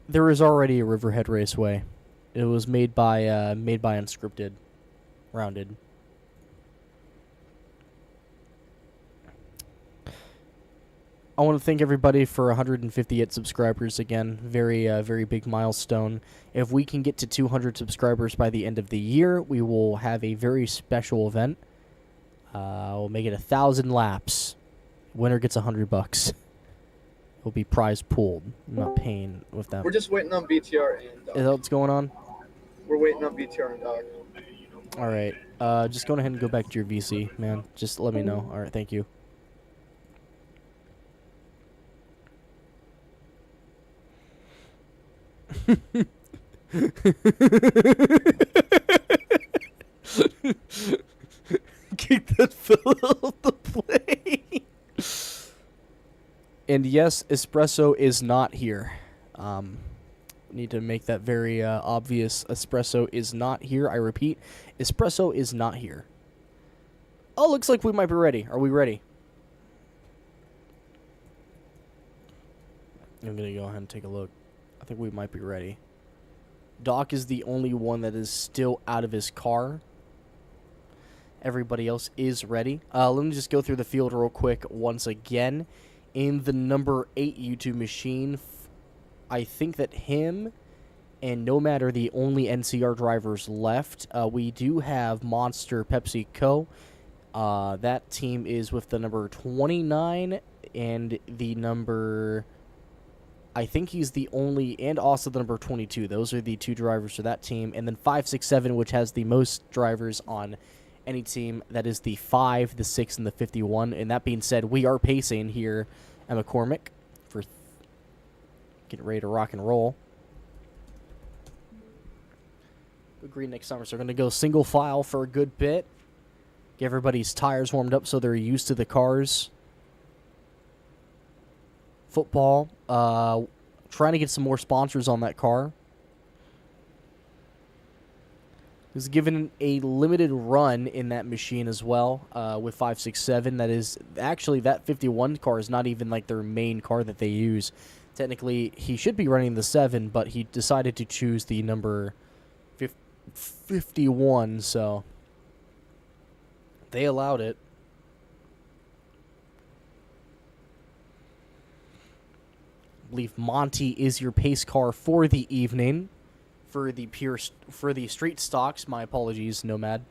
There is already a Riverhead Raceway. It was made by Unscripted, Rounded. I want to thank everybody for 158 subscribers again. Very big milestone. If we can get to 200 subscribers by the end of the year, we will have a very special event. We'll make it 1,000 laps. Winner gets $100. Will be prize pooled. I'm not paying with that. We're just waiting on BTR and Doc. Is that what's going on? We're waiting on BTR and Doc. All right. Just go ahead and go back to your VC, man. Just let me know. All right. Thank you. Kick that fellow off the plane. And yes, Espresso is not here. Need to make that very obvious. Espresso is not here. I repeat, Espresso is not here. Oh, looks like we might be ready. Are we ready? I'm going to go ahead and take a look. I think we might be ready. Doc is the only one that is still out of his car. Everybody else is ready. Let me just go through the field real quick once again. In the number 8 YouTube machine, I think that him and Nomad are the only NCR drivers left. We do have Monster Pepsi Co. That team is with the number 29 and the number... I think he's the only, and also the number 22. Those are the two drivers for that team. And then 567, which has the most drivers on any team. That is the 5, the 6, and the 51. And that being said, we are pacing here at McCormick for getting ready to rock and roll. Agree next summer. So we're going to go single file for a good bit. Get everybody's tires warmed up so they're used to the cars. Football. Trying to get some more sponsors on that car. It was given a limited run in that machine as well with 567. That is actually, that 51 car is not even like their main car that they use. Technically, he should be running the 7, but he decided to choose the number 51, so they allowed it. I believe Monty is your pace car for the evening. for the street stocks. My apologies, Nomad.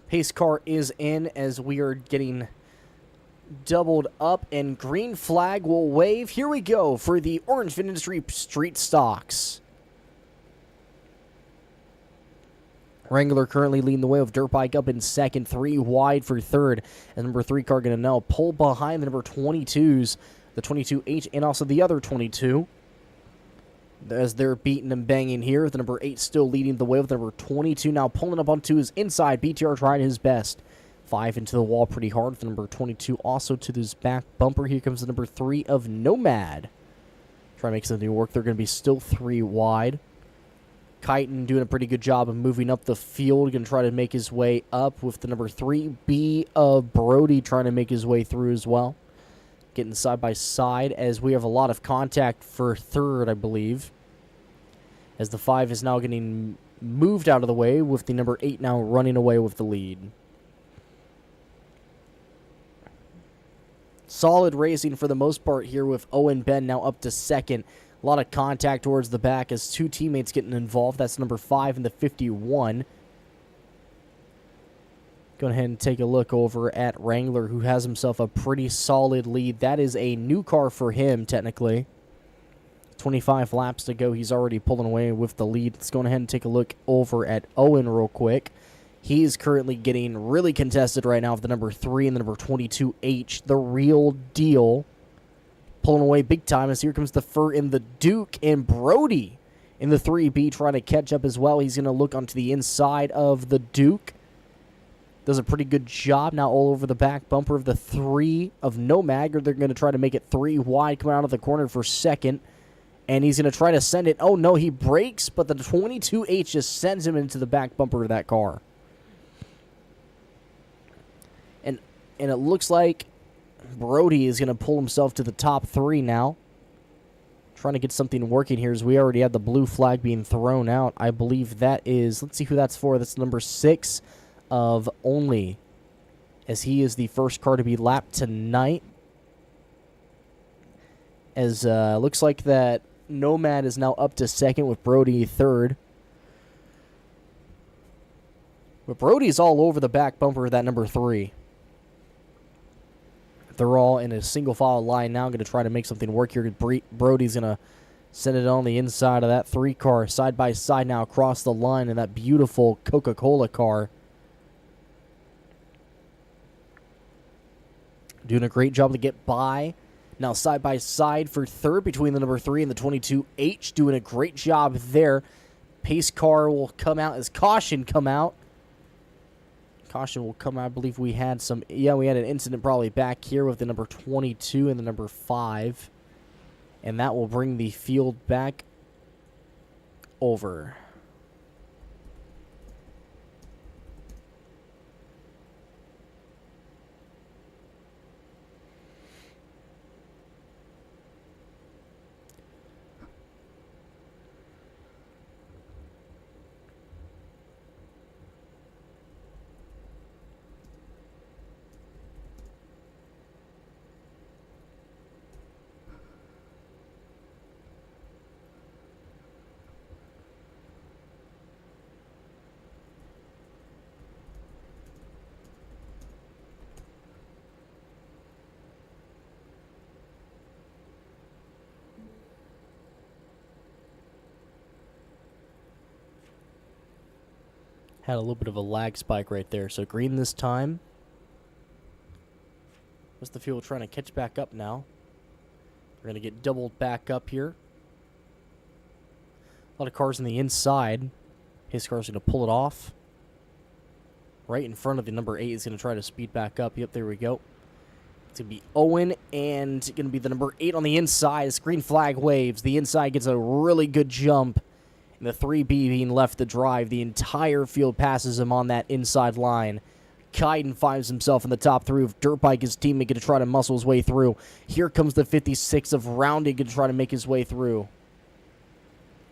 Pace car is in as we are getting doubled up, and green flag will wave. Here we go for the Orange Industry Street Stocks. Wrangler currently leading the way with Dirt Bike up in second, 3 wide for third. And number 3 car going to now pull behind the number 22s, the 22H and also the other 22. As they're beating and banging here, the number 8 still leading the way with number 22 now pulling up onto his inside. BTR trying his best. 5 into the wall pretty hard. The number 22 also to this back bumper. Here comes the number 3 of Nomad. Try to make something work. They're going to be still 3 wide. Chitin doing a pretty good job of moving up the field. Going to try to make his way up with the number 3B of Brody trying to make his way through as well. Getting side by side as we have a lot of contact for third, I believe. As the 5 is now getting moved out of the way with the number 8 now running away with the lead. Solid racing for the most part here with Owen Ben now up to second. A lot of contact towards the back as 2 teammates getting involved. That's number 5 and the 51. Go ahead and take a look over at Wrangler, who has himself a pretty solid lead. That is a new car for him, technically. 25 laps to go. He's already pulling away with the lead. Let's go ahead and take a look over at Owen real quick. He's currently getting really contested right now with the number 3 and the number 22H. The real deal. Pulling away big time as here comes the Fur in the Duke, and Brody in the 3B trying to catch up as well. He's going to look onto the inside of the Duke. Does a pretty good job now all over the back bumper of the 3 of Nomad. Or they're going to try to make it 3 wide, coming out of the corner for second. And he's going to try to send it. Oh, no, he brakes, but the 22H just sends him into the back bumper of that car. And it looks like Brody is going to pull himself to the top 3 now. Trying to get something working here as we already had the blue flag being thrown out. I believe that is, let's see who that's for. That's number 6 of Only, as he is the first car to be lapped tonight. As looks like that Nomad is now up to second with Brody third. But Brody's all over the back bumper of that number 3. They're all in a single file line now. Going to try to make something work here. Brody's going to send it on the inside of that 3 car. Side by side now across the line in that beautiful Coca-Cola car. Doing a great job to get by. Now side by side for third between the number 3 and the 22H. Doing a great job there. Pace car will come out as caution come out. Caution will come out. I believe we had some... Yeah, we had an incident probably back here with the number 22 and the number 5. And that will bring the field back over. Had a little bit of a lag spike right there. So green this time. What's the field trying to catch back up now? We're going to get doubled back up here. A lot of cars on the inside. His car's going to pull it off. Right in front of the number 8 is going to try to speed back up. Yep, there we go. It's going to be Owen and going to be the number 8 on the inside. As green flag waves, the inside gets a really good jump. And the 3B being left to drive. The entire field passes him on that inside line. Kaiden finds himself in the top 3 of Dirt Bike. His teammate going to try to muscle his way through. Here comes the 56 of Rounding going to try to make his way through.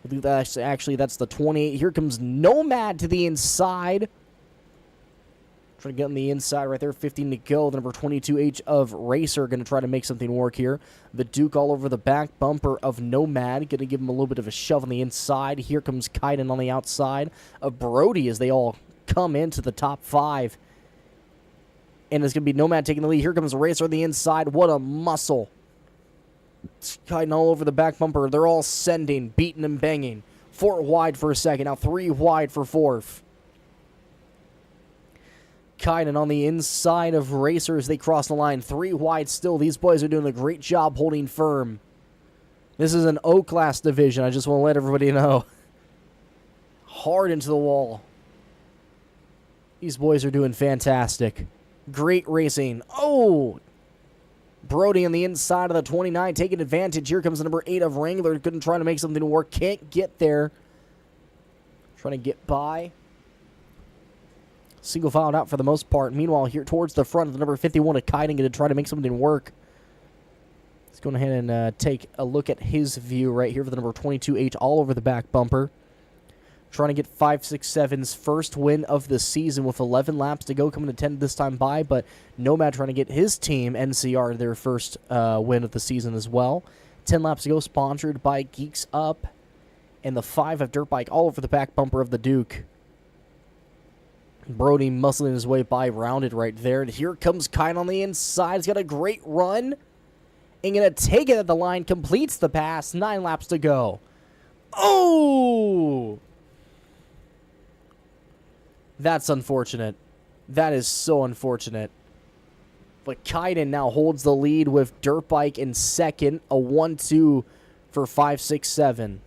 I believe that's the 28. Here comes Nomad to the inside. Trying to get on the inside right there, 15 to go. The number 22H of Racer going to try to make something work here. The Duke all over the back bumper of Nomad, going to give him a little bit of a shove on the inside. Here comes Kaiden on the outside of Brody as they all come into the top 5. And it's going to be Nomad taking the lead. Here comes Racer on the inside. What a muscle. Kaiden all over the back bumper. They're all sending, beating and banging. 4 wide for a second. Now 3 wide for 4th. Kaiden on the inside of Racer as they cross the line. 3 wide still. These boys are doing a great job holding firm. This is an O-class division. I just want to let everybody know. Hard into the wall. These boys are doing fantastic. Great racing. Oh! Brody on the inside of the 29 taking advantage. Here comes the number 8 of Wrangler. Couldn't try to make something work. Can't get there. Trying to get by. Single filed out for the most part. Meanwhile, here towards the front of the number 51 of Kaiden going to try to make something work. Let's go ahead and take a look at his view right here for the number 22H all over the back bumper. Trying to get 567's first win of the season with 11 laps to go, coming to 10 this time by, but Nomad trying to get his team, NCR, their first win of the season as well. 10 laps to go, sponsored by Geeks Up, and the 5 of Dirt Bike all over the back bumper of the Duke. Brody muscling his way by, rounded right there. And here comes Kaiden on the inside. He's got a great run. And going to take it at the line. Completes the pass. 9 laps to go. Oh! That's unfortunate. That is so unfortunate. But Kaiden now holds the lead with Dirt Bike in second. A 1-2 for 567.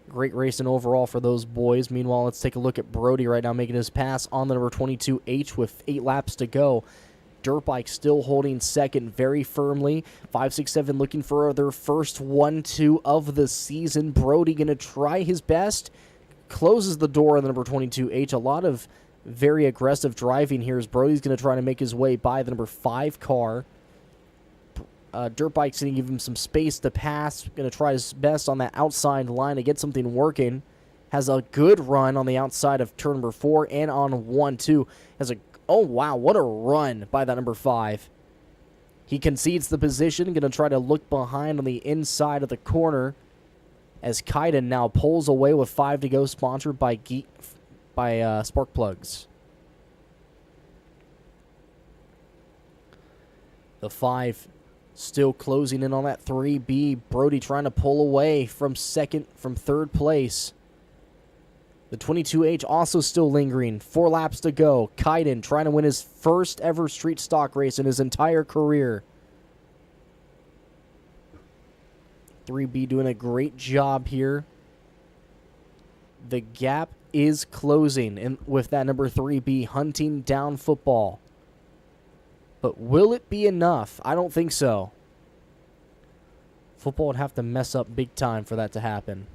Great racing overall for those boys. Meanwhile, let's take a look at Brody right now making his pass on the number 22H with 8 laps to go. Dirt Bike still holding second very firmly. 567 looking for their first 1-2 of the season. Brody going to try his best. Closes the door on the number 22H. A lot of very aggressive driving here as Brody's going to try to make his way by the number 5 car. Dirt Bike's going to give him some space to pass. Going to try his best on that outside line to get something working. Has a good run on the outside of turn number 4 and on 1-2. Oh, wow, what a run by that number 5. He concedes the position. Going to try to look behind on the inside of the corner as Kaiden now pulls away with 5 to go, sponsored by Spark Plugs. The 5 still closing in on that 3B. Brody trying to pull away from third place. The 22H also still lingering. 4 laps to go. Kaiden trying to win his first ever street stock race in his entire career. 3B doing a great job here. The gap is closing with that number 3B hunting down Football. But will it be enough? I don't think so. Football would have to mess up big time for that to happen.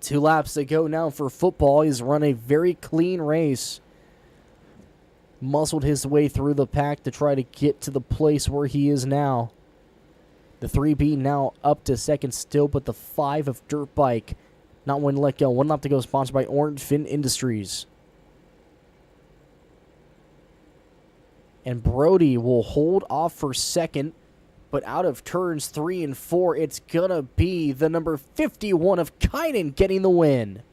2 laps to go now for Football. He's run a very clean race. Muscled his way through the pack to try to get to the place where he is now. The 3B now up to second still, but the 5 of Dirt Bike not one to let go. 1 lap to go, sponsored by Orange Fin Industries. And Brody will hold off for second, but out of turns 3 and 4, it's going to be the number 51 of Kaiden getting the win.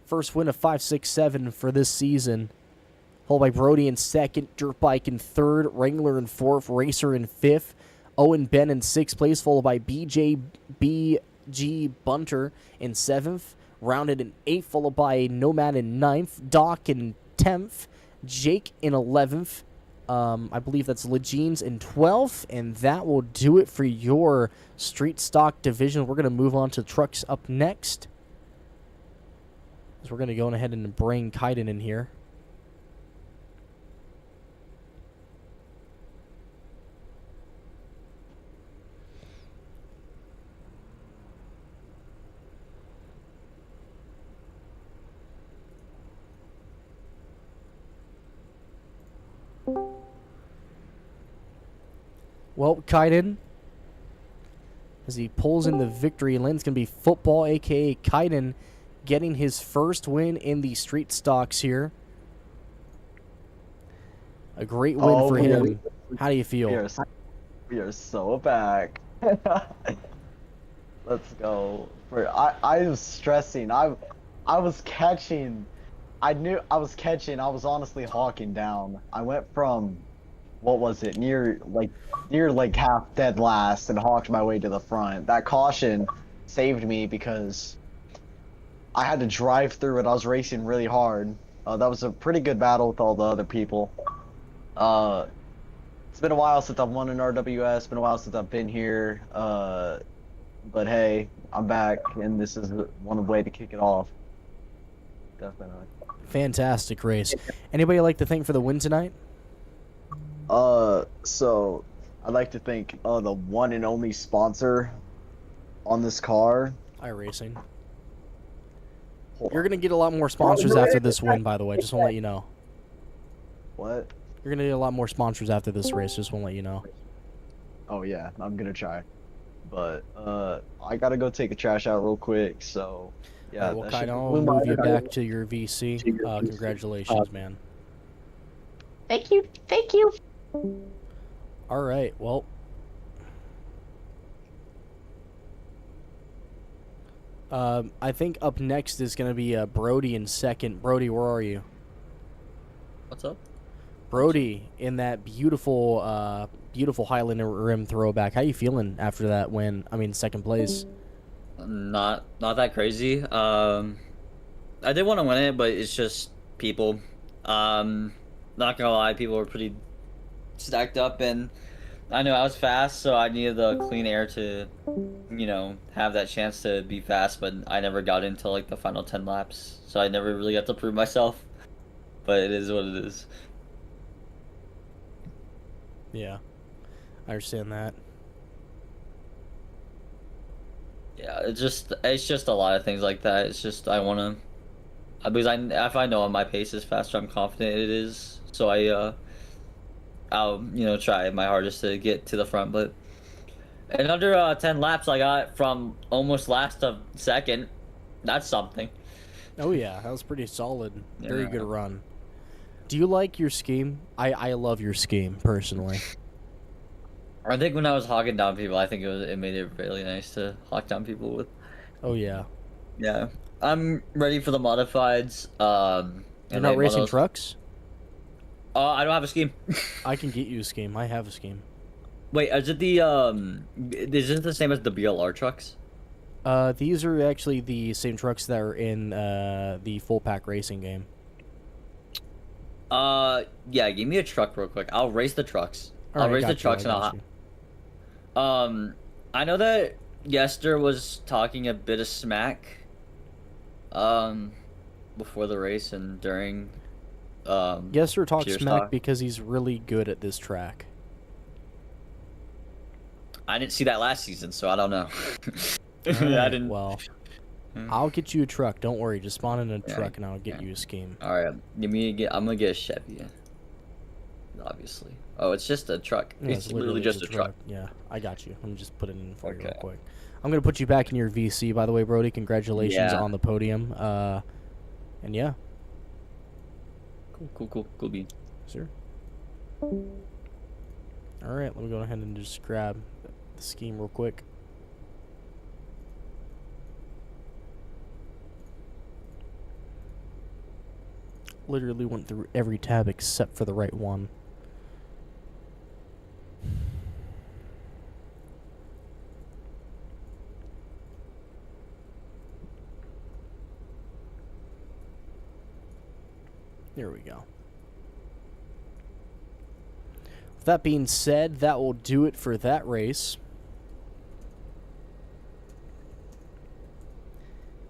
First win of 567 for this season. Followed by Brody in second, Dirt Bike in third, Wrangler in fourth, Racer in fifth, Owen Ben in sixth place, followed by BJBG Bunter in seventh, Rounded in eighth, followed by Nomad in ninth, Doc in 10th, Jake in 11th. I believe that's Legines in 12th, and that will do it for your street stock division. We're going to move on to trucks up next. So we're going to go ahead and bring Kaiden in here. Well, Kaiden, as he pulls in the victory lane. It's going to be Football, a.k.a. Kaiden, getting his first win in the street stocks here. A great win for him. How do you feel? We are so back. Let's go. I was stressing. I was catching. I knew I was catching. I was honestly hawking down. I went from, what was it, near half dead last and hawked my way to the front. That caution saved me because I had to drive through it. I was racing really hard. That was a pretty good battle with all the other people. It's been a while since I've won an RWS. It's been a while since I've been here. But hey, I'm back, and this is one way to kick it off. Definitely. Fantastic race. Anybody like to thank for the win tonight? So I'd like to thank the one and only sponsor on this car. iRacing. You're gonna get a lot more sponsors after this win, by the way. Just want to let you know. What? You're gonna get a lot more sponsors after this race. Just want to let you know. Oh yeah, I'm gonna try. But I gotta go take the trash out real quick. So yeah. Well, Kaiden, I'll move you back to your VC. Congratulations, man. Thank you. Thank you. All right. Well. I think up next is going to be Brody in second. Brody, where are you? What's up? Brody, in that beautiful, beautiful Highland Rim throwback. How you feeling after that win? I mean, second place. Not that crazy. I did want to win it, but it's just people. Not gonna lie, people were pretty stacked up, and I knew I was fast, so I needed the clean air to, have that chance to be fast. But I never got into like the final 10 laps, so I never really got to prove myself. But it is what it is. Yeah, I understand that. Yeah, it's just a lot of things like that. It's just because if I know my pace is faster, I'm confident it is. So I'll try my hardest to get to the front. But in under 10 laps, I got from almost last to second. That's something. Oh yeah, that was pretty solid. Very Yeah. good run. Do you like your scheme? I love your scheme personally. I think when I was hawking down people, I think it made it really nice to hawk down people with. Oh yeah. Yeah, I'm ready for the modifieds. You're not racing trucks? I don't have a scheme. I can get you a scheme. I have a scheme. Wait, is it is it the same as the BLR trucks? These are actually the same trucks that are in the full pack racing game. Yeah, give me a truck real quick. I'll race the trucks. All I'll right, race the got you, trucks I and got you. I know that Yester was talking a bit of smack before the race and during Yester talks pure smack stock. because he's really good at this track. I didn't see that last season, so I don't know. Alright, I didn't. Well, I'll get you a truck. Don't worry. Just spawn in a Yeah, truck and I'll get you a scheme. All right, I'm gonna get a Chevy. Obviously. Oh, it's just a truck. Yeah, it's literally just a truck. Yeah, I got you. Let me just put it in for you real Okay. quick. I'm gonna put you back in your VC, by the way, Brody. Congratulations Yeah. on the podium. And yeah, Cool bean. sir. All right, let me go ahead and just grab the scheme real quick. Literally went through every tab except for the right one. There we go. With that being said, that will do it for that race.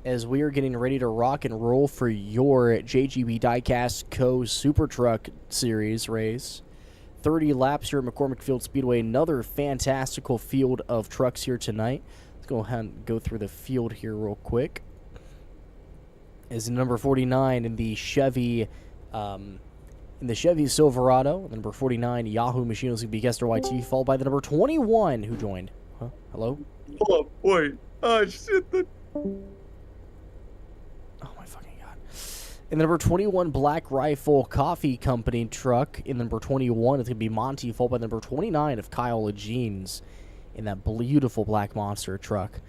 As we are getting ready to rock and roll for your JGB Diecast Co. Super Truck Series race. 30 laps here at McCormick Field Speedway. Another fantastical field of trucks here tonight. Let's go ahead and go through the field here real quick. Is number 49 in the Chevy Silverado. Number 49 Yahoo Machines Big Esther YT, followed by the number 21 who joined Huh? Hello? Hold up, wait. Just hit the. Oh my fucking god. In the number 21 Black Rifle Coffee Company truck, in the number 21, it's going to be Monty, followed by the number 29 of Kyle Lejeans in that beautiful Black Monster truck.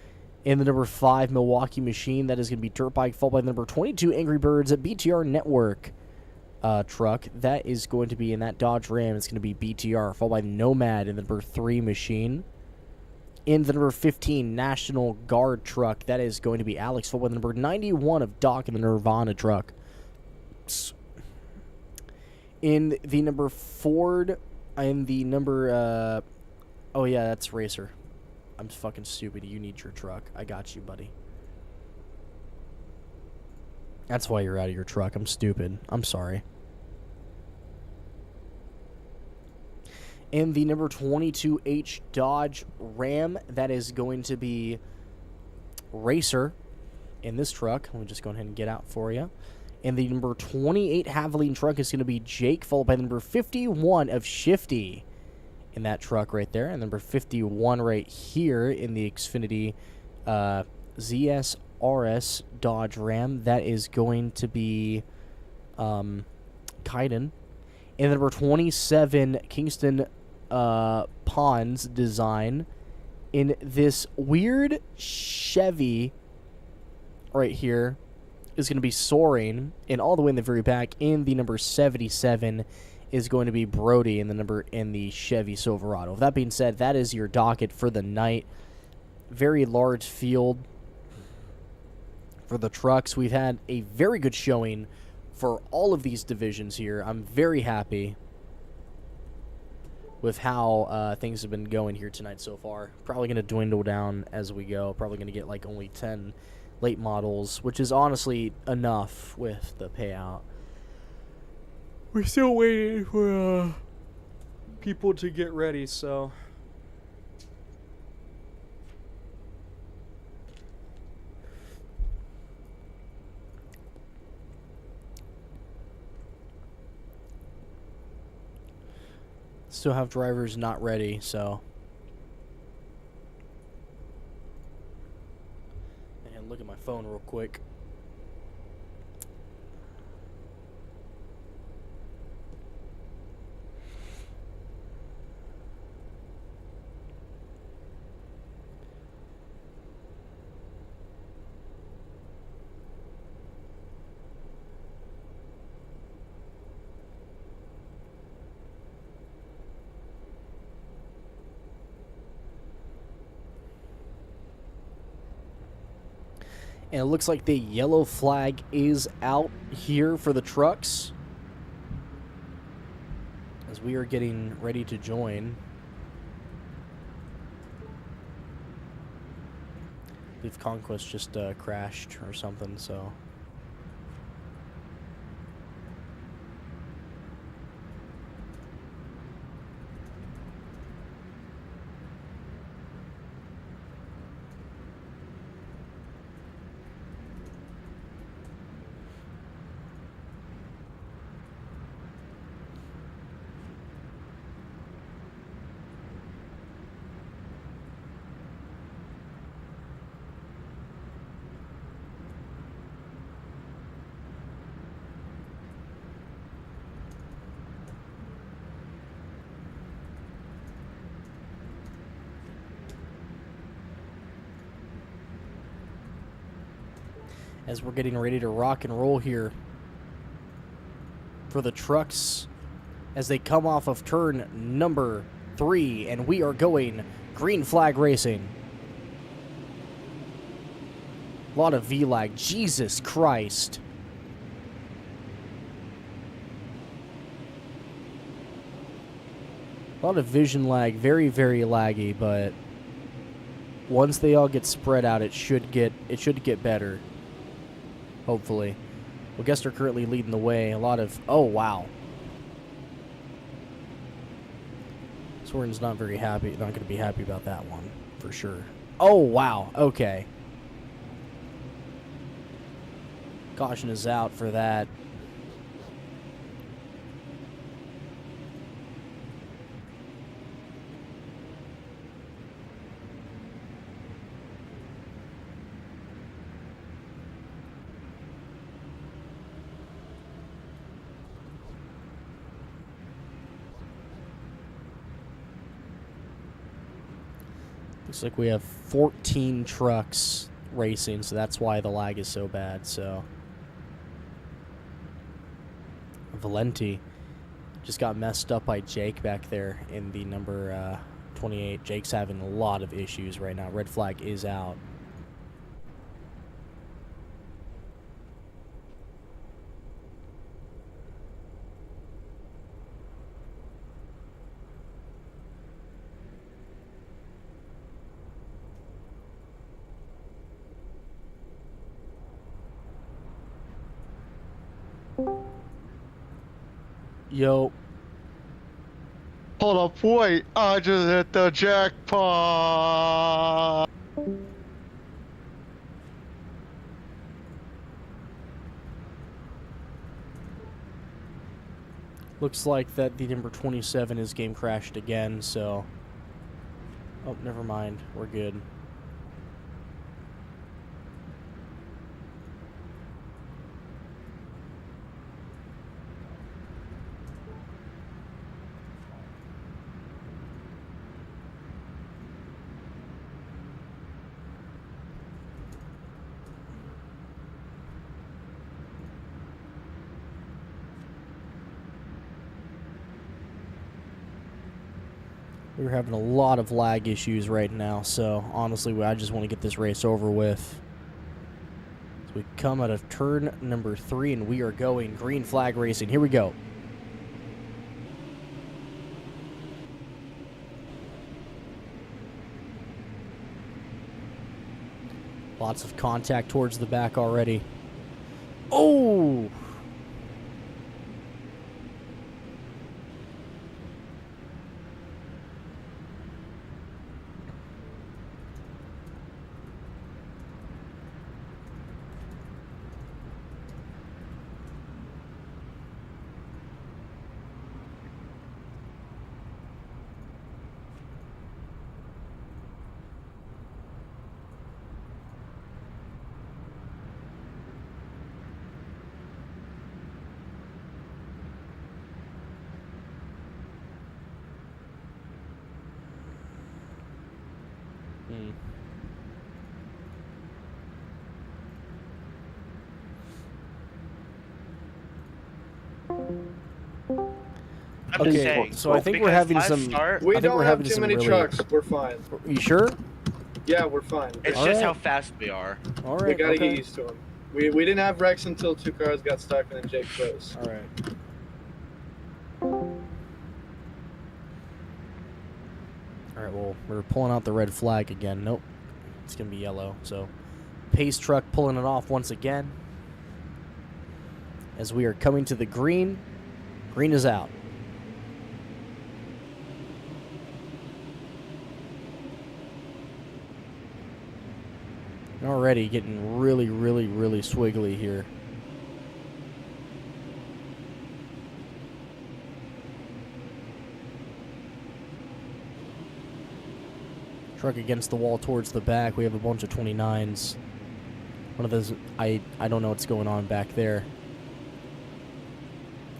In the number 5 Milwaukee Machine, that is going to be Dirt Bike, followed by the number 22 Angry Birds at BTR Network truck. That is going to be in that Dodge Ram. It's going to be BTR, followed by Nomad in the number 3 Machine. In the number 15 National Guard truck, that is going to be Alex, followed by the number 91 of Doc in the Nirvana truck. In the number Ford, in the number, oh yeah, that's Racer. I'm fucking stupid. You need your truck. I got you, buddy. That's why you're out of your truck. I'm stupid. I'm sorry. In the number 22H Dodge Ram, that is going to be Racer in this truck. Let me just go ahead and get out for you. And the number 28 Havoline truck is going to be Jake, followed by the number 51 of Shifty in that truck right there. And number 51 right here in the Xfinity ZS RS Dodge Ram, that is going to be Kaiden. And number 27 Kingston Ponds design in this weird Chevy right here is going to be Soaring, and all the way in the very back in the number 77 is going to be Brody in the Chevy Silverado. With that being said, that is your docket for the night. Very large field for the trucks. We've had a very good showing for all of these divisions here. I'm very happy with how things have been going here tonight so far. Probably going to dwindle down as we go. Probably going to get like only 10 late models, which is honestly enough with the payout. We're still waiting for people to get ready, so... Still have drivers not ready, so... And look at my phone real quick. And it looks like the yellow flag is out here for the trucks, as we are getting ready to join. I believe Conquest just crashed or something, so... as we're getting ready to rock and roll here for the trucks as they come off of turn number 3, and we are going green flag racing. A lot of V-lag. Jesus Christ. A lot of vision lag. Very, very laggy, but once they all get spread out, it should get better. Hopefully. Well, guess they're currently leading the way. A lot of... Oh, wow. Soren's not very happy. Not going to be happy about that one, for sure. Oh, wow. Okay. Caution is out for that. Looks like we have 14 trucks racing, so that's why the lag is so bad. So Valenti just got messed up by Jake back there in the number 28. Jake's having a lot of issues right now. Red flag is out. Yo. Hold up, wait, I just hit the jackpot. Looks like that the number 27 is game crashed again, so... Oh, never mind. We're good. We're having a lot of lag issues right now, so honestly, I just want to get this race over with. So we come out of turn number 3, and we are going green flag racing. Here we go. Lots of contact towards the back already. Oh! Okay, so I think we're having some. We I think don't we're have having too some many really. trucks. We're fine. You sure? Yeah, we're fine. It's All just right. how fast we are. All right. We gotta okay. get used to them. We didn't have wrecks until 2 cars got stuck and then Jake froze. All right. All right. Well, we're pulling out the red flag again. Nope. It's gonna be yellow. So, pace truck pulling it off once again. As we are coming to the green. Green is out. Already getting really, really, really swiggly here. Truck against the wall towards the back. We have a bunch of 29s. One of those, I don't know what's going on back there.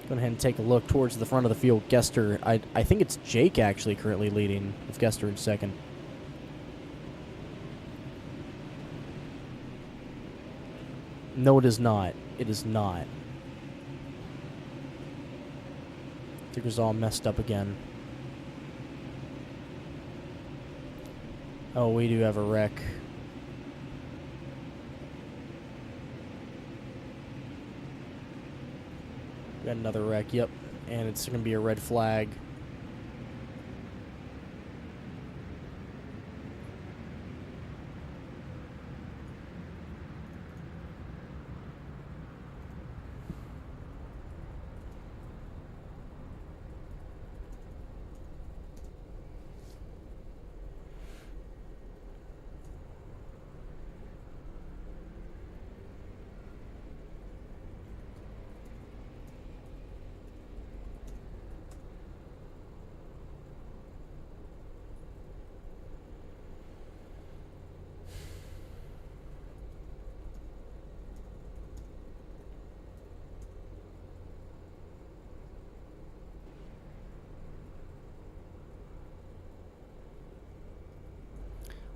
Go ahead and take a look towards the front of the field. Gester, I think it's Jake actually currently leading, with Gester in second. No, it is not. It is not. Sticker's all messed up again. Oh, we do have a wreck. Got another wreck, yep. And it's going to be a red flag.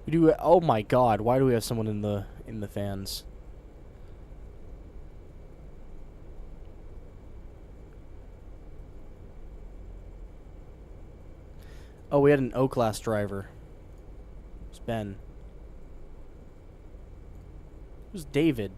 We do. Oh my God! Why do we have someone in the fans? Oh, we had an O-class driver. It's Ben. Who's David?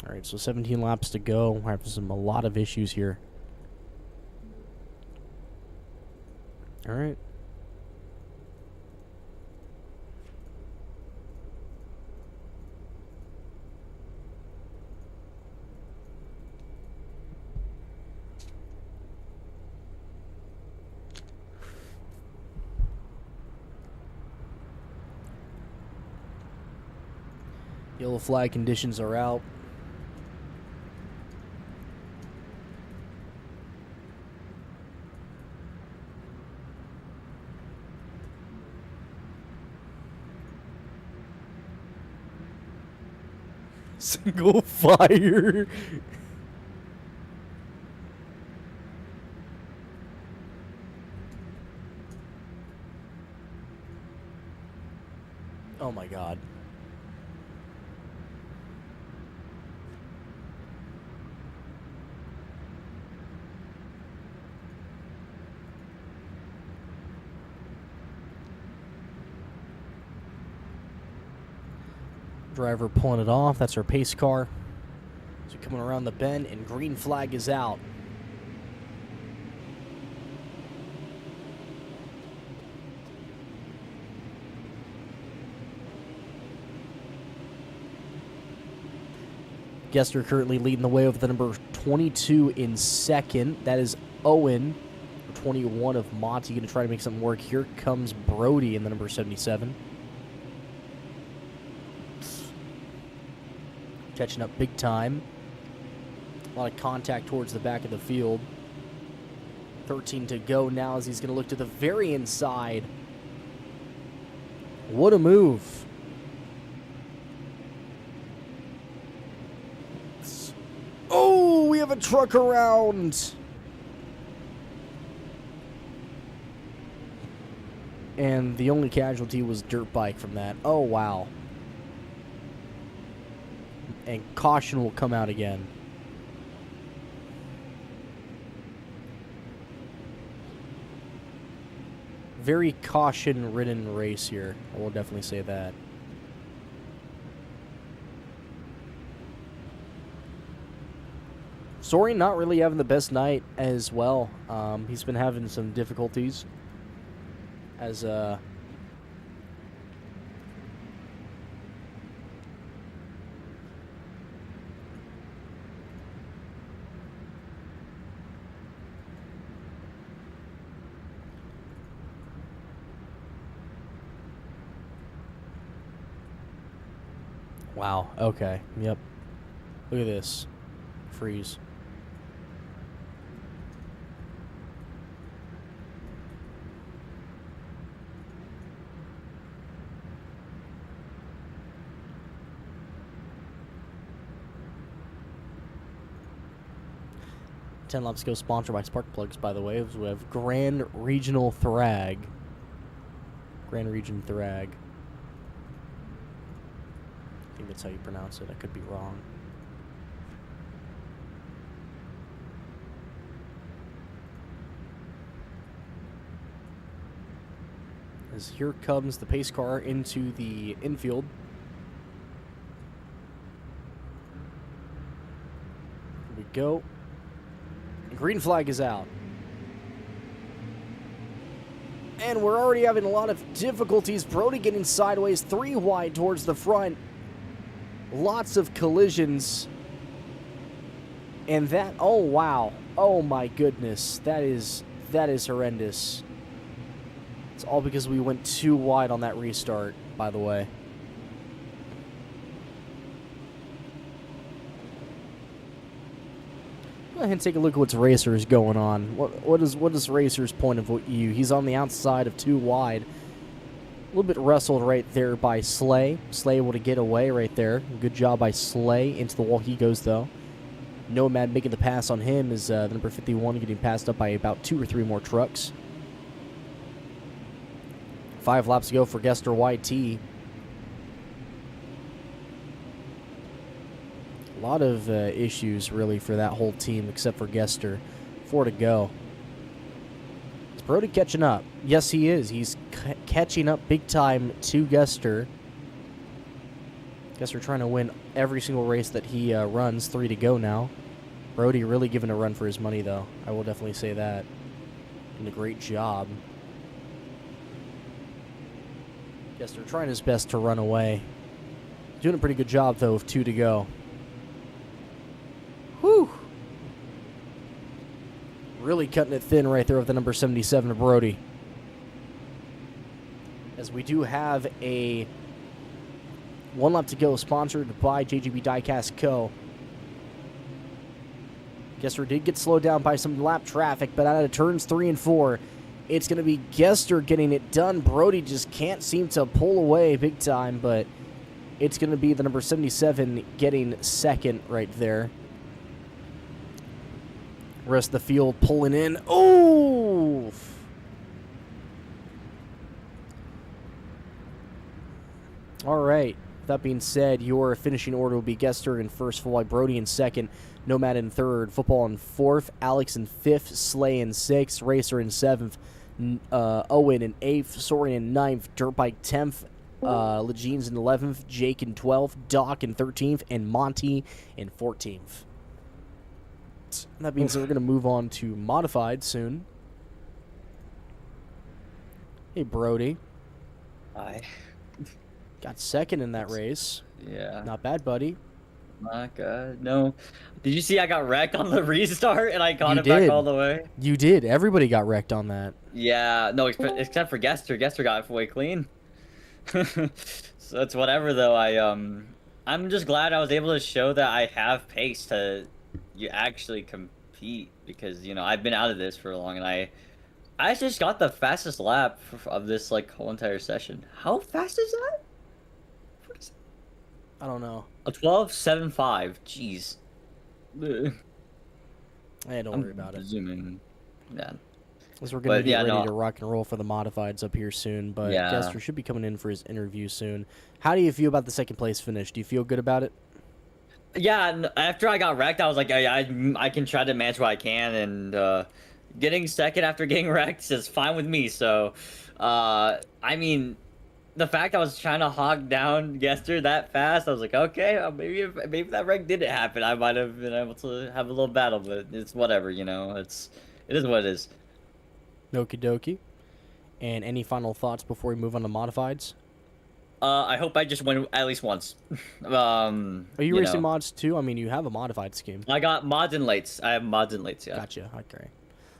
All right, so 17 laps to go. We're having a lot of issues here. All right. Yellow flag conditions are out. Single fire. Oh my God. Driver pulling it off. That's our pace car. So coming around the bend, and green flag is out. Gester currently leading the way over the number 22 in second. That is Owen. 21 of Monty going to try to make something work. Here comes Brody in the number 77. Catching up big time. A lot of contact towards the back of the field. 13 to go now as he's going to look to the very inside. What a move. Oh, we have a truck around. And the only casualty was dirt bike from that. Oh, wow. And caution will come out again. Very caution-ridden race here. I will definitely say that. Soren not really having the best night as well. He's been having some difficulties as wow, okay, yep. Look at this. Freeze. Ten Laps Go sponsored by Spark Plugs, by the way. We have Grand Regional Thrag. Grand Region Thrag. I think that's how you pronounce it. I could be wrong. As here comes the pace car into the infield. Here we go. And green flag is out. And we're already having a lot of difficulties. Brody getting sideways, 3 wide towards the front. Lots of collisions. And that, oh wow. Oh my goodness. That is horrendous. It's all because we went too wide on that restart, by the way. Go ahead and take a look at what's Racer's going on. What is Racer's point of view? He's on the outside of 2 wide. little bit wrestled right there by Slay. Slay able to get away right there. Good job by Slay. Into the wall he goes, though. Nomad making the pass on him is the number 51 getting passed up by about 2 or 3 more trucks. 5 laps to go for Gester YT. A lot of issues, really, for that whole team, except for Gester. 4 to go. Is Brody catching up? Yes, he is. He's catching up big time to Gester. Gester trying to win every single race that he runs. 3 to go now. Brody really giving a run for his money, though. I will definitely say that. Doing a great job. Gester trying his best to run away. Doing a pretty good job, though, with 2 to go. Whew. Really cutting it thin right there with the number 77 of Brody. As we do have a 1 lap to go, sponsored by JGB Diecast Co. Gester did get slowed down by some lap traffic, but out of turns 3 and 4, it's going to be Gester getting it done. Brody just can't seem to pull away big time, but it's going to be the number 77 getting second right there. Rest of the field pulling in. Oh! All right. That being said, your finishing order will be Gester in first, followed by Brody in second, Nomad in third, Football in fourth, Alex in fifth, Slay in sixth, Racer in seventh, Owen in eighth, Soren in ninth, Dirtbike 10th, Legines in 11th, Jake in 12th, Doc in 13th, and Monty in 14th. That means we're going to move on to Modified soon. Hey, Brody. Hi. Got second in that race. Yeah. Not bad, buddy. My God, no. Did you see I got wrecked on the restart and I got You it back did. all the way? You did. Everybody got wrecked on that. Yeah, no, except for Gester. Gester got it way clean. So it's whatever, though. I'm just glad I was able to show that I have pace to you actually compete, because I've been out of this for long, and I just got the fastest lap of this whole entire session. How fast is that? I don't know. A 12.75. Jeez. Hey, don't worry about it. Zooming. Yeah. As we're going to get ready to rock and roll for the Modifieds up here soon, but Gester should be coming in for his interview soon. How do you feel about the second place finish? Do you feel good about it? Yeah, after I got wrecked, I was like, I can try to manage what I can, and getting second after getting wrecked is fine with me. So, I mean, the fact I was trying to hog down Gester that fast, I was like, okay, maybe if that wreck didn't happen, I might have been able to have a little battle, but it's whatever, it is what it is. Okie dokie. And any final thoughts before we move on to Modifieds? I hope I just win at least once. Are you racing mods too? I mean, you have a modified scheme. I got mods and lates. I have mods and lates, yeah. Gotcha. Okay.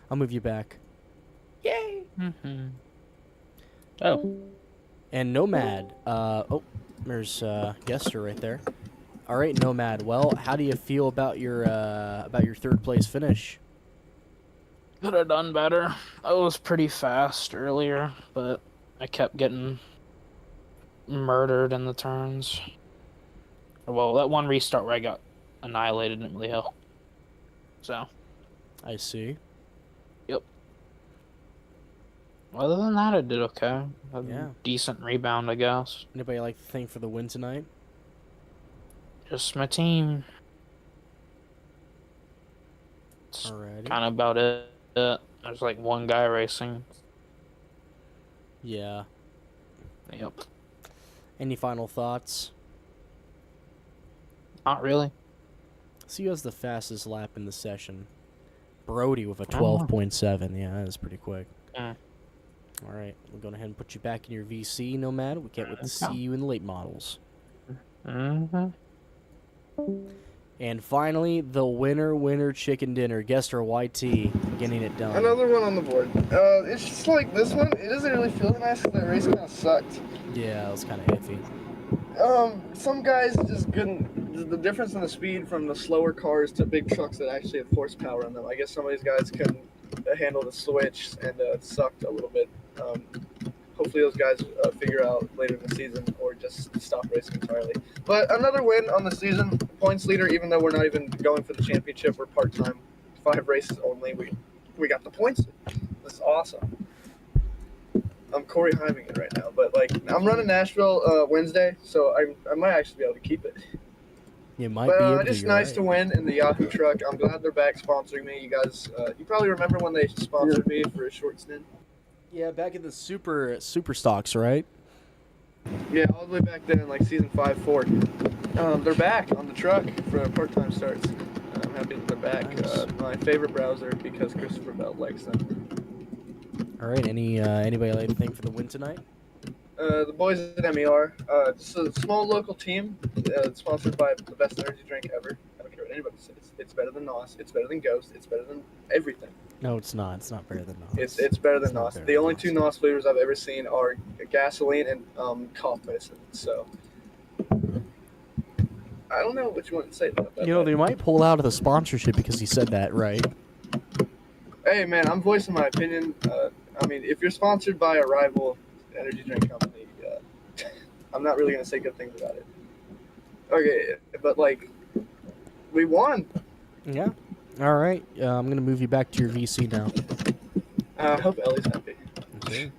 I'll move you back. Yay! Mm-hmm. Oh. And Nomad. Oh, there's Gester right there. All right, Nomad. Well, how do you feel about your third place finish? Could have done better. I was pretty fast earlier, but I kept getting murdered in the turns. Well, that one restart where I got annihilated didn't really help. So. I see. Yep. Other than that, I did okay. Yeah. Decent rebound, I guess. Anybody like to thank for the win tonight? Just my team. Alrighty. Kind of about it. There's like one guy racing. Yeah. Yep. Any final thoughts? Not really. See who has the fastest lap in the session. Brody with a 12.7. Yeah, that is pretty quick. Mm. All right, we'll go ahead and put you back in your VC, Nomad. We can't wait to see you in the late models. Mm-hmm. And finally, the winner chicken dinner. Gester YT getting it done. Another one on the board. It's just like this one. It doesn't really feel nice because that race kind of sucked. Yeah, it was kind of iffy. Some guys just couldn't. The difference in the speed from the slower cars to big trucks that actually have horsepower on them. I guess some of these guys couldn't handle the switch, and it sucked a little bit. hopefully those guys figure out later in the season or just stop racing entirely. But another win on the season, points leader. Even though we're not even going for the championship, we're part time, 5 races only. We got the points. This is awesome. I'm Corey Hyming it right now, but like I'm running Nashville Wednesday, so I might actually be able to keep it. You might be able to. Just you're nice right. to win in the Yahoo truck. I'm glad they're back sponsoring me. You guys, you probably remember when they sponsored me for a short stint. Yeah, back in the super stocks, right? Yeah, all the way back then, like season 5, 4. They're back on the truck for part-time starts. I'm happy that they're back. Nice. My favorite browser because Christopher Bell likes them. All right. Anybody like anything for the win tonight? The boys at MER, just a small local team, sponsored by the best energy drink ever. I don't care what anybody says. It's better than NOS. It's better than Ghost. It's better than everything. No, it's not. It's not better than NOS. It's better than It's not NOS. better The than only NOS. 2 NOS flavors I've ever seen are gasoline and cough medicine. So I don't know what you want to say about that. You know, they might pull out of the sponsorship because he said that, right? Hey man, I'm voicing my opinion. I mean, if you're sponsored by a rival energy drink company, I'm not really gonna say good things about it. Okay, but like, we won. Yeah. All right. I'm gonna move you back to your VC now. I hope Ellie's happy. Okay.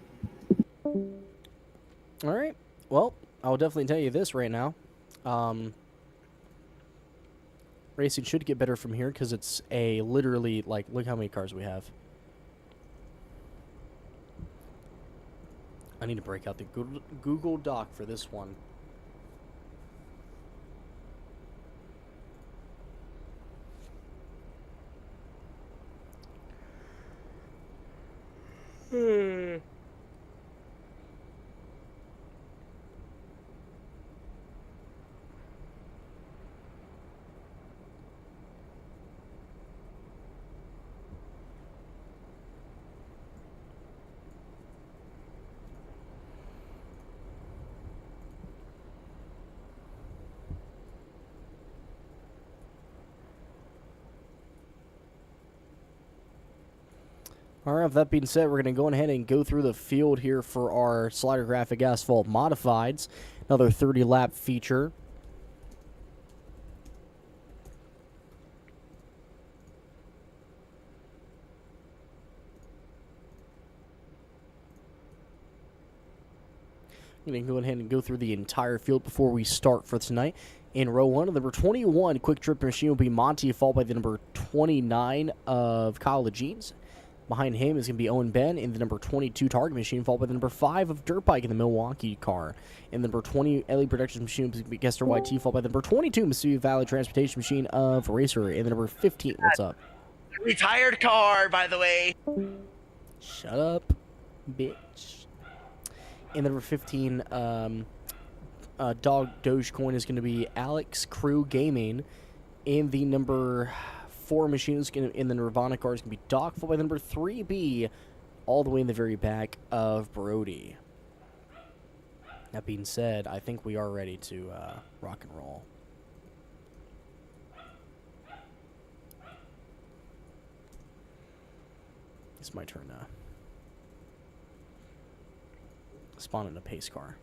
All right. Well, I'll definitely tell you this right now. Racing should get better from here because it's literally, like, look how many cars we have. I need to break out the Google Doc for this one. All right, with that being said, we're going to go ahead and go through the field here for our Slider Graphic Asphalt Modifieds. Another 30-lap feature. I'm going to go ahead and go through the entire field before we start for tonight. In row 1, the number 21 Quick Trip Machine will be Monty, followed by the number 29 of Kyle Jeans. Behind him is going to be Owen Ben in the number 22 Target Machine, followed by the number 5 of Dirt Bike in the Milwaukee car. In the number 20 Ellie Productions Machine will be Gester YT, followed by the number 22 Mississippi Valley Transportation Machine of Racer. In the number 15, what's up? Retired car, by the way. Shut up, bitch. In the number 15, Dog Dogecoin is going to be Alex Crew Gaming. In the number 4 machine is going to, in the Nirvana car is going to be Doc, followed by the number 3B, all the way in the very back of Brody. That being said, I think we are ready to rock and roll. It's my turn to spawn in a pace car.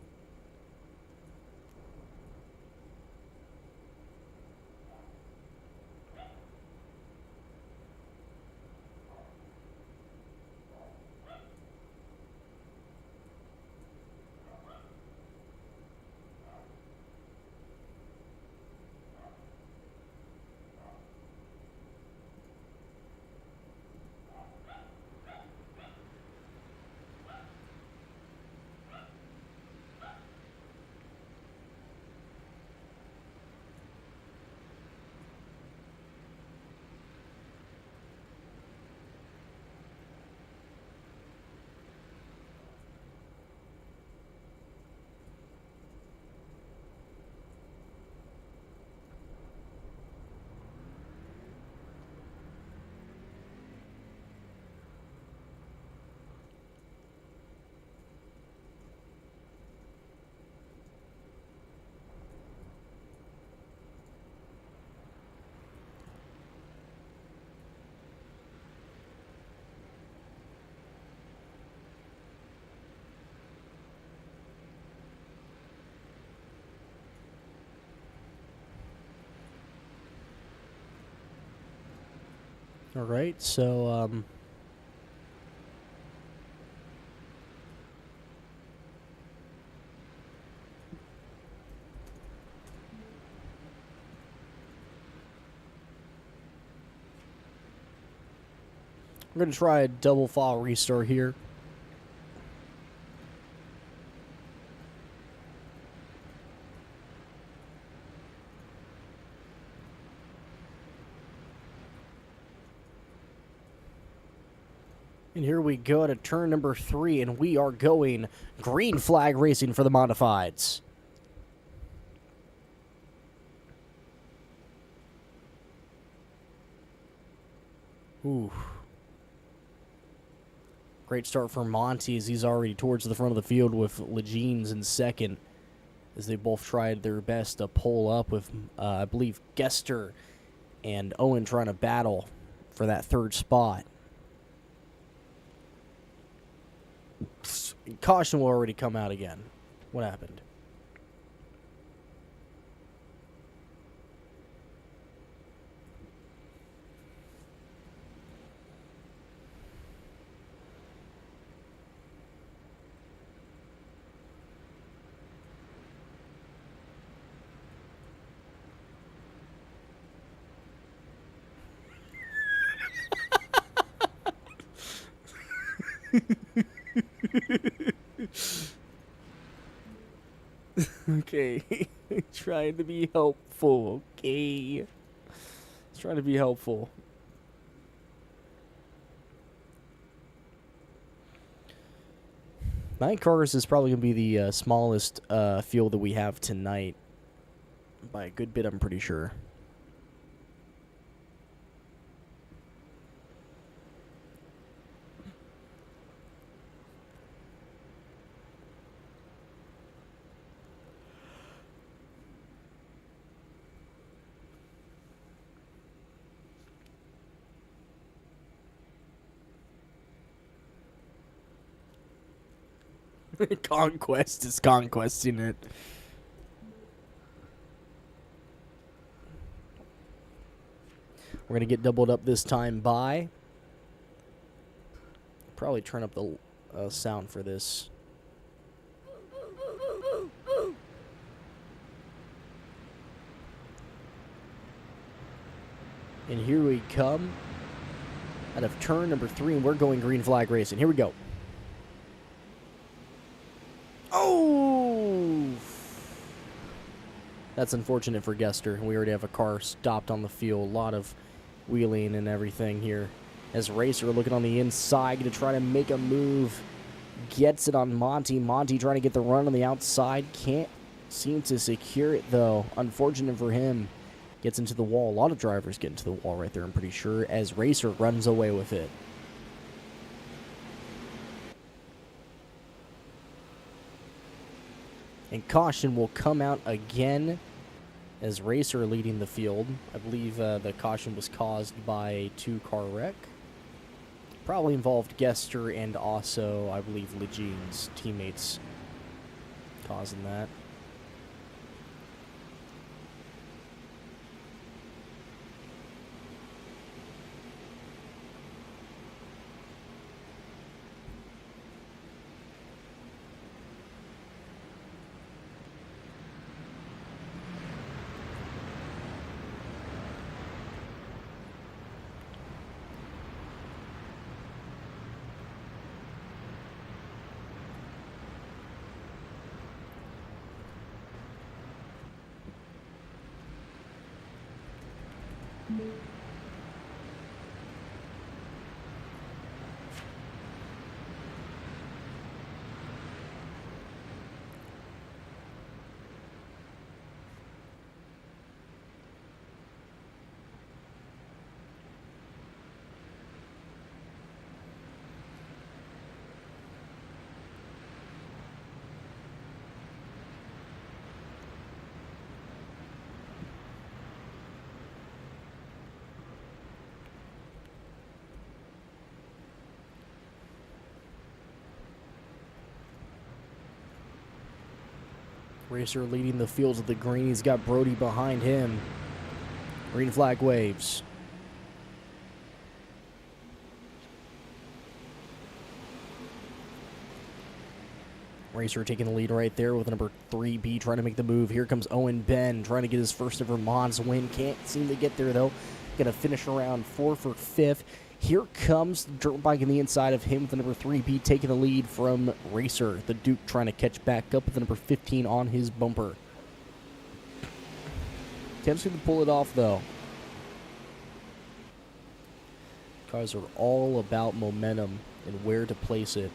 All right, so we're going to try a double file restart here. And here we go to turn number 3, and we are going green flag racing for the modifieds. Ooh. Great start for Monty as he's already towards the front of the field with Legines in second as they both tried their best to pull up with, I believe, Gester and Owen trying to battle for that third spot. Caution will already come out again. What happened? Okay. Trying to be helpful, okay? Trying to be helpful. Nine cars is probably going to be the smallest field that we have tonight. By a good bit, I'm pretty sure. Conquest is conquesting it. We're going to get doubled up this time by... Probably turn up the sound for this. And here we come. Out of turn number 3, and we're going green flag racing. Here we go. Oh! That's unfortunate for Gester. We already have a car stopped on the field. A lot of wheeling and everything here. As Racer looking on the inside to try to make a move. Gets it on Monty. Monty trying to get the run on the outside. Can't seem to secure it, though. Unfortunate for him. Gets into the wall. A lot of drivers get into the wall right there, I'm pretty sure, as Racer runs away with it. And caution will come out again as Racer leading the field. I believe the caution was caused by a 2-car wreck. Probably involved Gester and also, I believe, Legine's teammates causing that. Racer leading the fields of the green. He's got Brody behind him. Green flag waves. Racer taking the lead right there with number 3B trying to make the move. Here comes Owen Ben trying to get his first ever Mods win. Can't seem to get there though. Gonna finish around 4 for 5th. Here comes the dirt bike on the inside of him with the number 3B taking the lead from Racer. The Duke trying to catch back up with the number 15 on his bumper. Attempting to pull it off though. Cars are all about momentum and where to place it.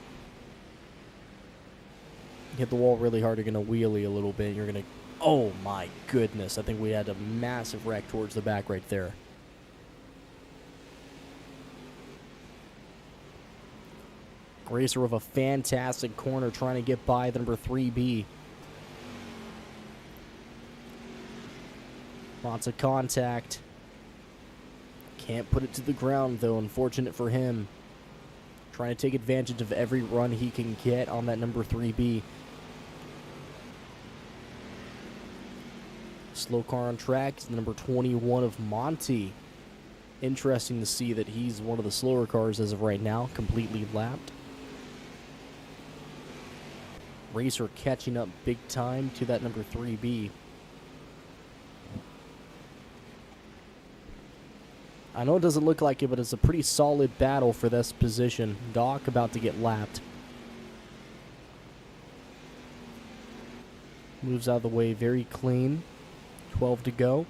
Hit the wall really hard, you're going to wheelie a little bit. You're going to... Oh my goodness. I think we had a massive wreck towards the back right there. Racer with a fantastic corner trying to get by the number 3B. Lots of contact. Can't put it to the ground though, unfortunate for him. Trying to take advantage of every run he can get on that number 3B. Slow car on track is the number 21 of Monty. Interesting to see that he's one of the slower cars as of right now, completely lapped. Racer catching up big time to that number 3B. I know it doesn't look like it, but it's a pretty solid battle for this position. Doc about to get lapped. Moves out of the way very clean. 12 to go.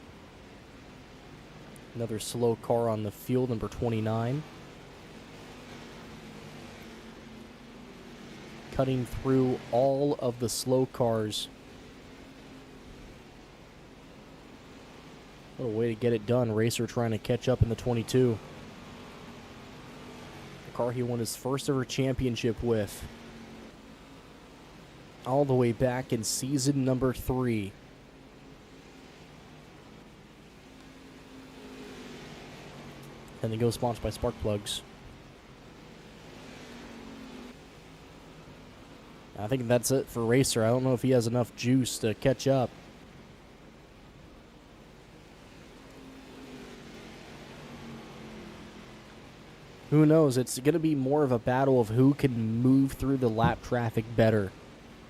Another slow car on the field, number 29. Cutting through all of the slow cars. What a way to get it done. Racer trying to catch up in the 22. The car he won his first ever championship with. All the way back in season number 3. And they go sponsored by Spark Plugs. I think that's it for Racer. I don't know if he has enough juice to catch up. Who knows? It's going to be more of a battle of who can move through the lap traffic better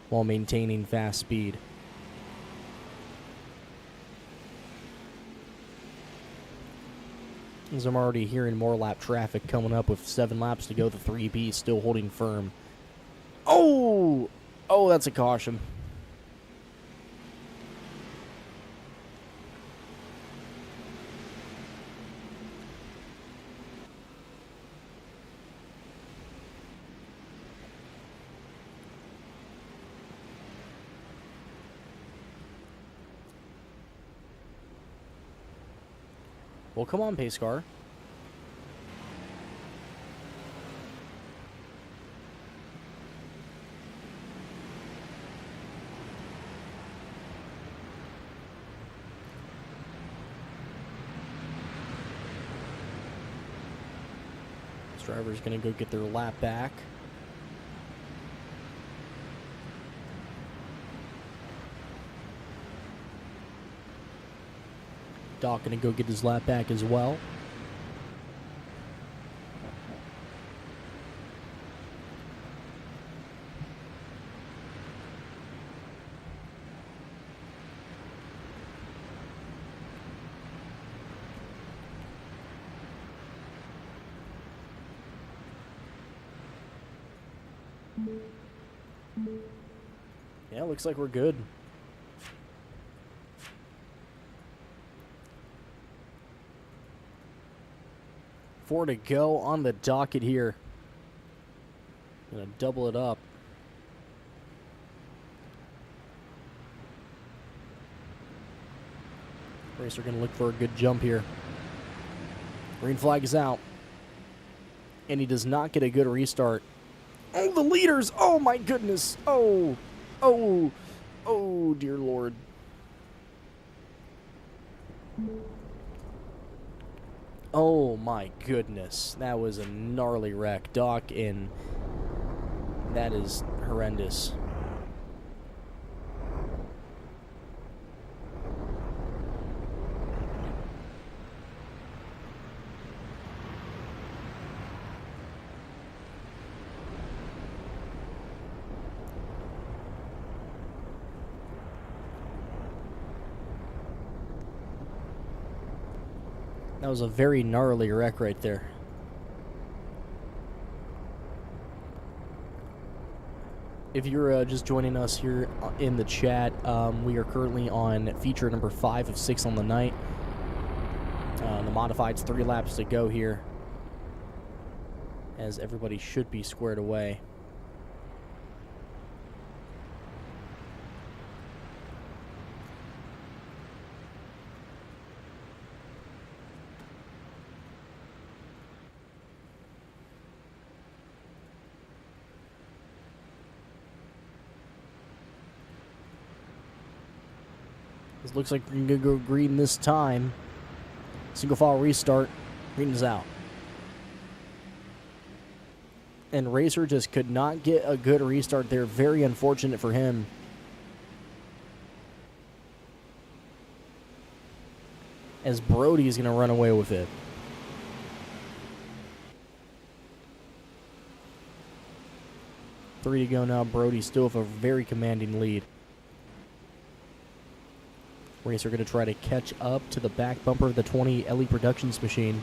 while maintaining fast speed. As I'm already hearing more lap traffic coming up with 7 laps to go, the 3B still holding firm. Oh! Oh, that's a caution. Well, come on, pace car. This driver's going to go get their lap back. Doc gonna go get his lap back as well. Yeah, looks like we're good. Four to go on the docket here. Gonna double it up. Racer gonna look for a good jump here. Green flag is out. And he does not get a good restart. Oh, the leaders! Oh my goodness! Oh! Oh! Oh, dear Lord. Oh my goodness, that was a gnarly wreck. Doc in. That is horrendous. That was a very gnarly wreck right there. If you're just joining us here in the chat, we are currently on feature number 5 of 6 on the night. The modified's 3 laps to go here, as everybody should be squared away. It looks like we're going to go green this time. Single file restart. Green is out. And Racer just could not get a good restart there. Very unfortunate for him. As Brody is going to run away with it. Three to go now. Brody still with a very commanding lead. Racer going to try to catch up to the back bumper of the 20 LE Productions machine.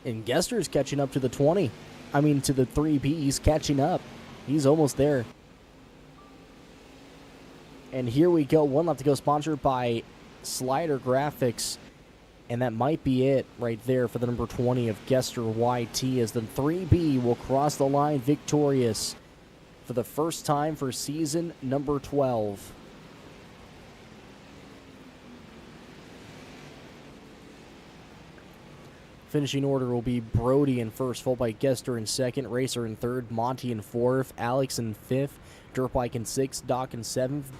And Gester's catching up to the 20. I mean, to the 3B. He's catching up. He's almost there. And here we go. One lap to go, sponsored by Slider Graphics. And that might be it right there for the number 20 of Gester YT, as the 3B will cross the line victorious for the first time for season number 12. Finishing order will be Brody in first, followed by Gester in second, Racer in third, Monty in fourth, Alex in fifth, Dirtbike in sixth, Doc in seventh,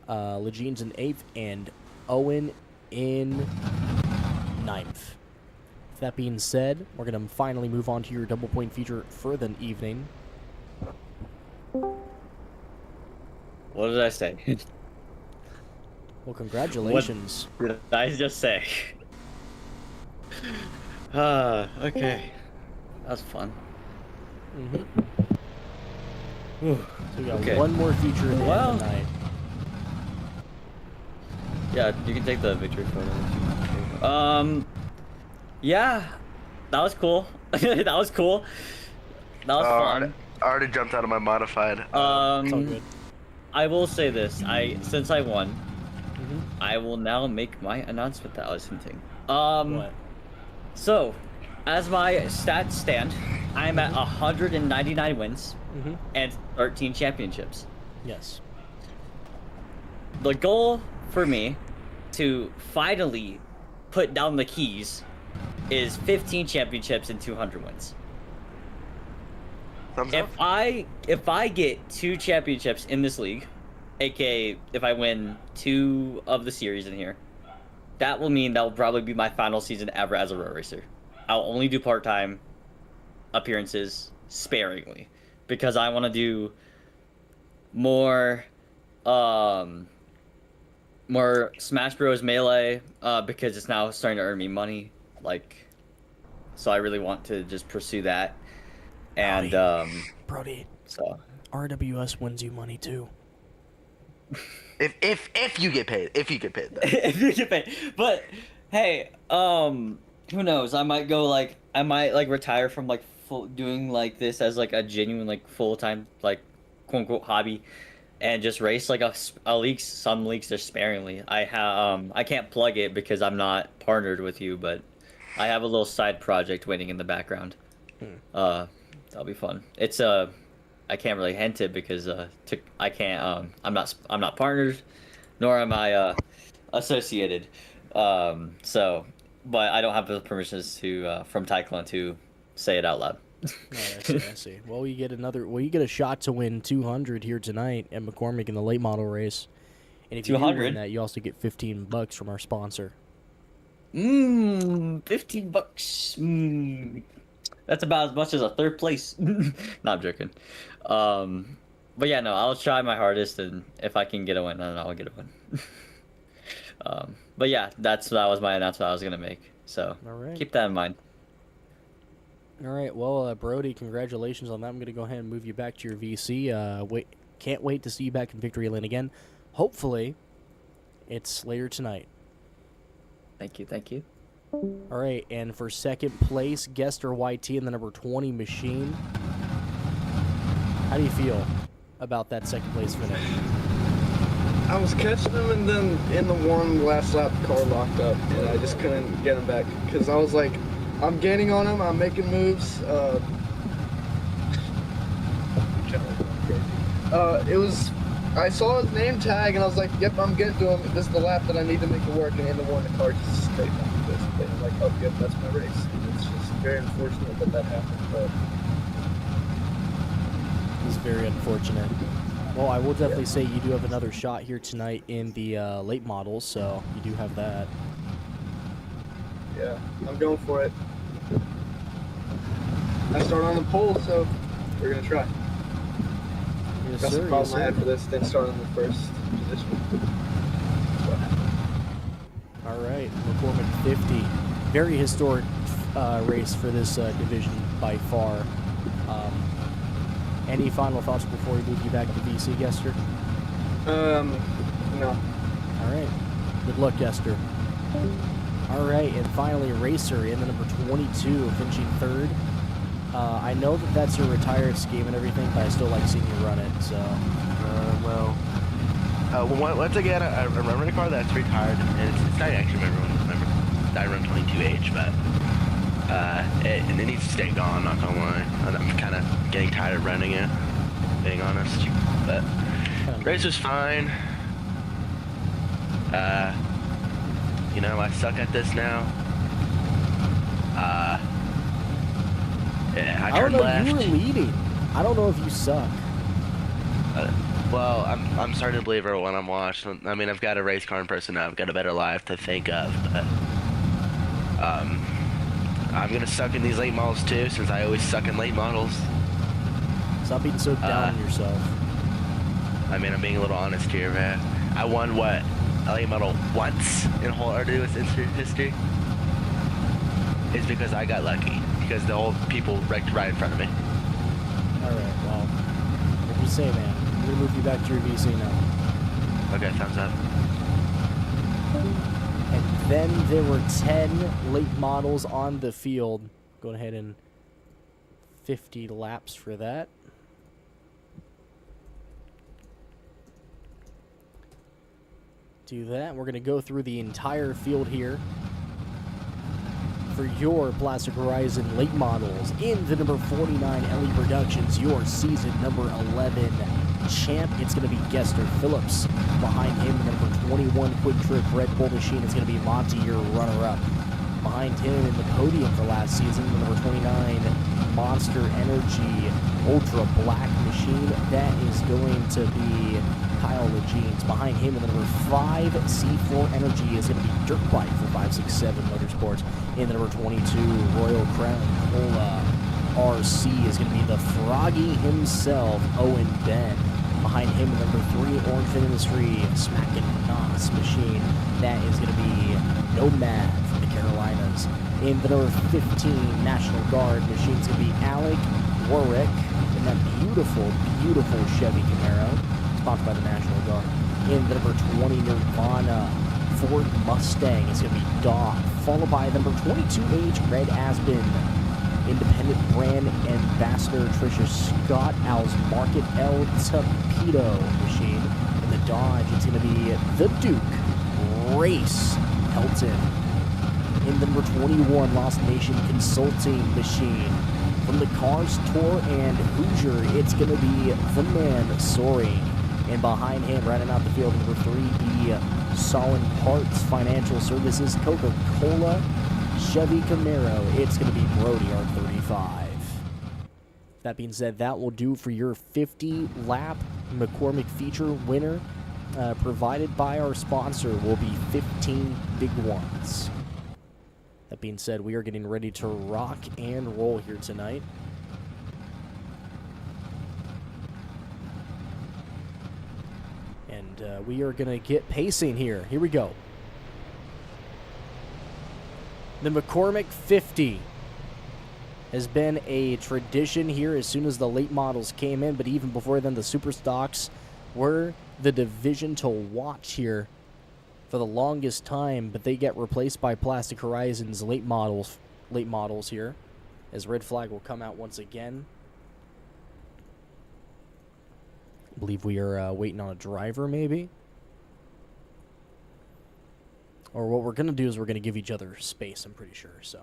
Lejean's in eighth, and Owen in ninth. With that being said, we're going to finally move on to your double point feature for the evening. What did I say? Well, congratulations. What did I just say? Okay. That was fun. So we got one more feature in the end of the night. Yeah, you can take the victory photo. Yeah, that was cool. That was cool. That was fun. I already jumped out of my modified. It's all good. I will say this. Since I won, I will now make my announcement that I was hinting. What? So, as my stats stand, I'm at 199 wins and 13 championships. Yes. The goal for me to finally put down the keys is 15 championships and 200 wins. If I get 2 championships in this league, aka if I win 2 of the series in here, that will mean that will probably be my final season ever as a road racer. I'll only do part-time appearances sparingly because I want to do more Smash Bros. Melee because it's now starting to earn me money, so I really want to just pursue that. And Brody, so RWS wins you money too. If you get paid, if you get paid, if you get paid. But hey, who knows? I might retire from doing this as a genuine full-time quote unquote hobby, and just race a league. Some leagues just sparingly. I can't plug it because I'm not partnered with you, but I have a little side project waiting in the background. That'll be fun. It's I can't really hint it because I can't. I'm not partnered, nor am I associated. But I don't have the permissions to from Tyclone to say it out loud. I see. Well, you get a shot to win 200 here tonight at McCormick in the late model race. And if you do win that, you also get $15 from our sponsor. $15. That's about as much as a third place. No, I'm joking. But yeah, no, I'll try my hardest, and if I can get a win, then I'll get a win. But yeah, that was my announcement I was gonna make. So keep that in mind. All right, well, Brody, congratulations on that. I'm going to go ahead and move you back to your VC. Can't wait to see you back in Victory Lane again. Hopefully, it's later tonight. Thank you, thank you. All right, and for second place, Gester YT in the number 20 machine. How do you feel about that second place finish? I was catching him, and then in the one last lap, the car locked up, and I just couldn't get him back because I was like, I'm gaining on him, I'm making moves. I saw his name tag, and I was like, yep, I'm getting to him. This is the lap that I need to make it work, and in the one, the car just straight back this. And I'm like, oh, yep, that's my race. And it's just very unfortunate that happened, but It's very unfortunate. Well, I will definitely say you do have another shot here tonight in the late models, so you do have that. yeah, I'm going for it. I start on the pole, so we're gonna try. Yes, That's sir, the problem yes, I had sir. for this. Didn't start on the first position. That's what happened. All right, McCormick 50. Very historic race for this division by far. Any final thoughts before we move you back to VC, Gester? No. All right. Good luck, Gester. All right, and finally, Racer in the number 22, finishing third. I know that that's your retired scheme and everything, but I still like seeing you run it, so... Once again, I'm running a car that's retired, and it's not actually I run 22H, but it needs to stay gone, not gonna lie. I'm kind of getting tired of running it, being honest. But race was fine. You know, I suck at this now. Yeah, I don't turned know, left. you were leading. I don't know if you suck. Well, I'm starting to believe it when I'm watching. I mean, I've got a race car in person now. I've got a better life to think of, but I'm gonna suck in these late models too, since I always suck in late models. Stop being so down on yourself. I mean, I'm being a little honest here, man. I won what, a late model once in whole RWS history. It's because I got lucky, because the old people wrecked right in front of me. All right, well, what do you say, man? I'm going to move you back to your VC now. Okay, thumbs up. And then there were 10 late models on the field. Go ahead and 50 laps for that. Do that. We're going to go through the entire field here for your Plastic Horizon late models. In the number 49 LE Productions, your season number 11 champ, it's going to be Gester Phillips. Behind him, the number 21 Quick Trip Red Bull machine is going to be Monty, your runner-up. Behind him in the podium for last season, the number 29 Monster Energy Ultra Black machine, that is going to be Kyle Legines. Behind him in the number 5 C4 Energy is going to be Dirt Bike for 567 Motorsports. In the number 22 Royal Crown Cola RC is going to be the Froggy himself, Owen Ben. Behind him in number 3 Orange Fin Industry Smackin' Nos machine, that is going to be Nomad from the Carolinas. In the number 15 National Guard machine is going to be Alec Warwick in that beautiful, beautiful Chevy Camaro, sponsored by the National Guard. In the number 20 Nirvana Ford Mustang is going to be Dog, followed by number 22H Red Aspen Independent Brand Ambassador Tricia Scott, Al's Market El Torpedo machine. In the Dodge, it's going to be the Duke Race Helton. In the number 21 Lost Nation Consulting machine. From the Cars Tour and Hoosier, it's going to be the man Soaring. And behind him, running out the field, number 3, the Solid Parts Financial Services Coca-Cola Chevy Camaro. It's going to be Brody, R35. That being said, that will do for your 50-lap McCormick feature winner. Provided by our sponsor will be 15 big ones. That being said, we are getting ready to rock and roll here tonight. And we are going to get pacing here. Here we go. The McCormick 50 has been a tradition here as soon as the late models came in, but even before then, the super stocks were the division to watch here for the longest time, but they get replaced by Plastic Horizon's late models here, as red flag will come out once again. I believe we are waiting on a driver, maybe. Or what we're going to do is we're going to give each other space, I'm pretty sure, so.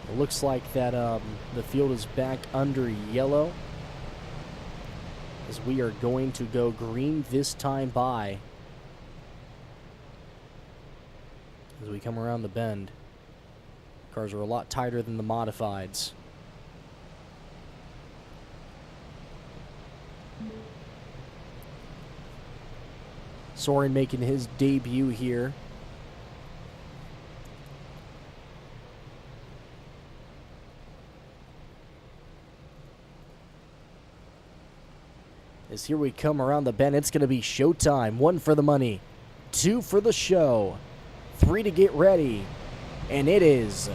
It looks like that the field is back under yellow, as we are going to go green this time by as we come around the bend. Cars are a lot tighter than the modifieds. Soren making his debut here. As here we come around the bend, it's going to be showtime. 1 for the money, 2 for the show, 3 to get ready, and it is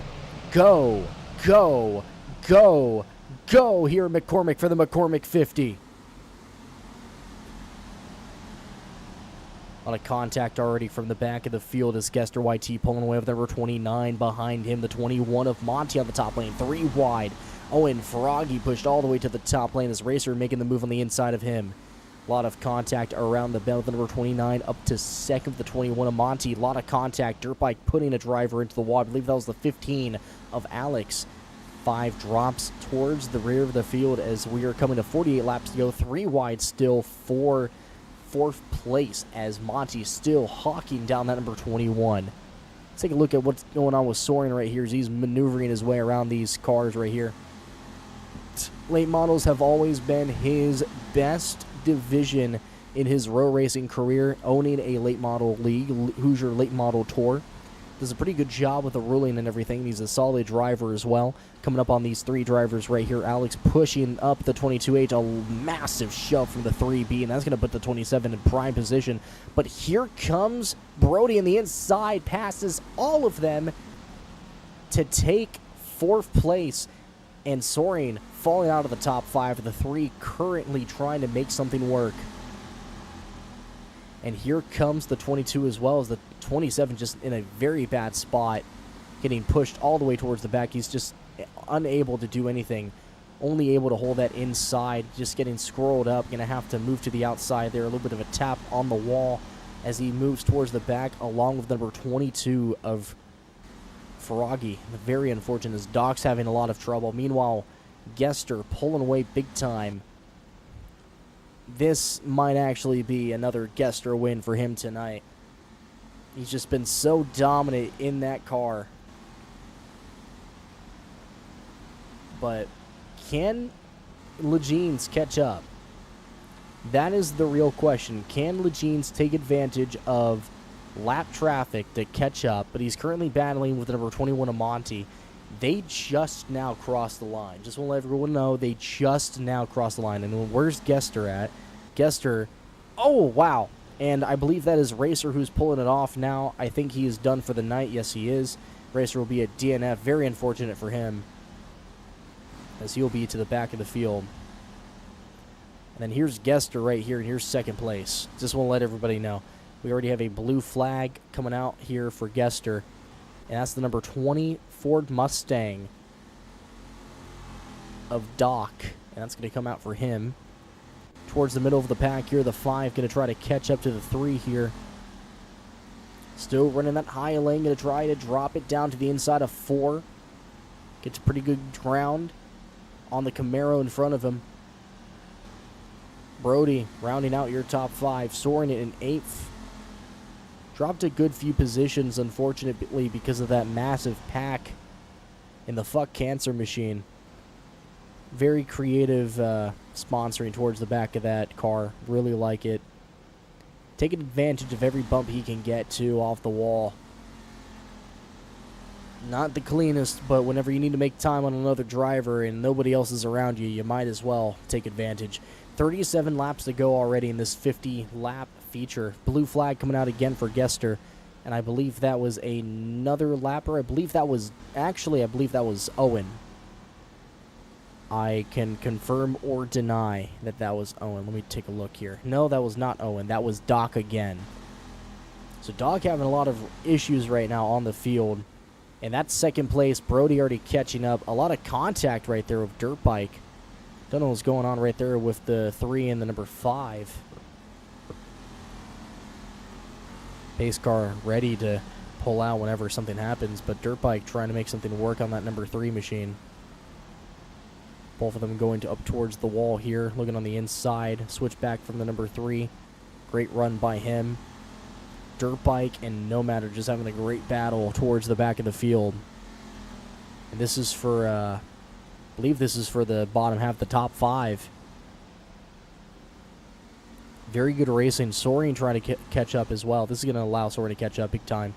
go, go, go, go here at McCormick for the McCormick 50. A lot of contact already from the back of the field as Gester YT pulling away with number 29 behind him. The 21 of Monty on the top lane, 3 wide. Owen Froggy pushed all the way to the top lane as Racer making the move on the inside of him. A lot of contact around the bend with the number 29 up to second, the 21 of Monty. A lot of contact. Dirtbike putting a driver into the wall. I believe that was the 15 of Alex. 5 drops towards the rear of the field as we are coming to 48 laps to go. 3 wide still for 4th place as Monty still hawking down that number 21. Let's take a look at what's going on with Soren right here as he's maneuvering his way around these cars right here. Late models have always been his best division in his row racing career, owning a late model league, Hoosier Late Model Tour. Does a pretty good job with the ruling and everything. He's a solid driver as well. Coming up on these 3 drivers right here. Alex pushing up the 22H, a massive shove from the 3B, and that's going to put the 27 in prime position. But here comes Brody on the inside, passes all of them to take 4th place. And Soren falling out of the top 5 of the 3, currently trying to make something work. And here comes the 22 as well as the 27, just in a very bad spot, getting pushed all the way towards the back. He's just unable to do anything, only able to hold that inside, just getting scrolled up. Going to have to move to the outside there. A little bit of a tap on the wall as he moves towards the back, along with number 22 of Froggy. Very unfortunate as Doc's having a lot of trouble. Meanwhile, Gester pulling away big time. This might actually be another Gester win for him tonight. He's just been so dominant in that car. But can Legines catch up? That is the real question. Can Legines take advantage of lap traffic to catch up? But he's currently battling with number 21 of Monty. They just now crossed the line. Just want to let everyone know they just now crossed the line. And where's Gester at? Gester, oh wow. And I believe that is Racer who's pulling it off now. I think he is done for the night. Yes, he is. Racer will be a DNF. Very unfortunate for him, as he'll be to the back of the field. And then here's Gester right here, and here's 2nd place. Just want to let everybody know. We already have a blue flag coming out here for Gester, and that's the number 20 Ford Mustang of Doc, and that's going to come out for him. Towards the middle of the pack here, the 5 going to try to catch up to the 3 here. Still running that high lane, going to try to drop it down to the inside of 4. Gets pretty good ground on the Camaro in front of him. Brody rounding out your top 5. Soren in 8th. Dropped a good few positions, unfortunately, because of that massive pack in the Fuck Cancer machine. Very creative sponsoring towards the back of that car. Really like it. Taking advantage of every bump he can get to off the wall. Not the cleanest, but whenever you need to make time on another driver and nobody else is around you, you might as well take advantage. 37 laps to go already in this 50-lap feature. Blue flag coming out again for Gester, and I believe that was another lapper. I believe that was Owen. I can confirm or deny that that was Owen. Let me take a look here. No, that was not Owen. That was Doc again. So Doc having a lot of issues right now on the field. And that's second place. Brody already catching up. A lot of contact right there with Dirt Bike. Don't know what's going on right there with the 3 and the number 5. Pace car ready to pull out whenever something happens, but Dirt Bike trying to make something work on that number 3 machine. Both of them going up towards the wall here, looking on the inside. Switch back from the number 3. Great run by him. Dirt Bike and Nomad are just having a great battle towards the back of the field. And this is for, I believe this is for the bottom half, the top 5. Very good racing. Soaring trying to catch up as well. This is going to allow Soaring to catch up big time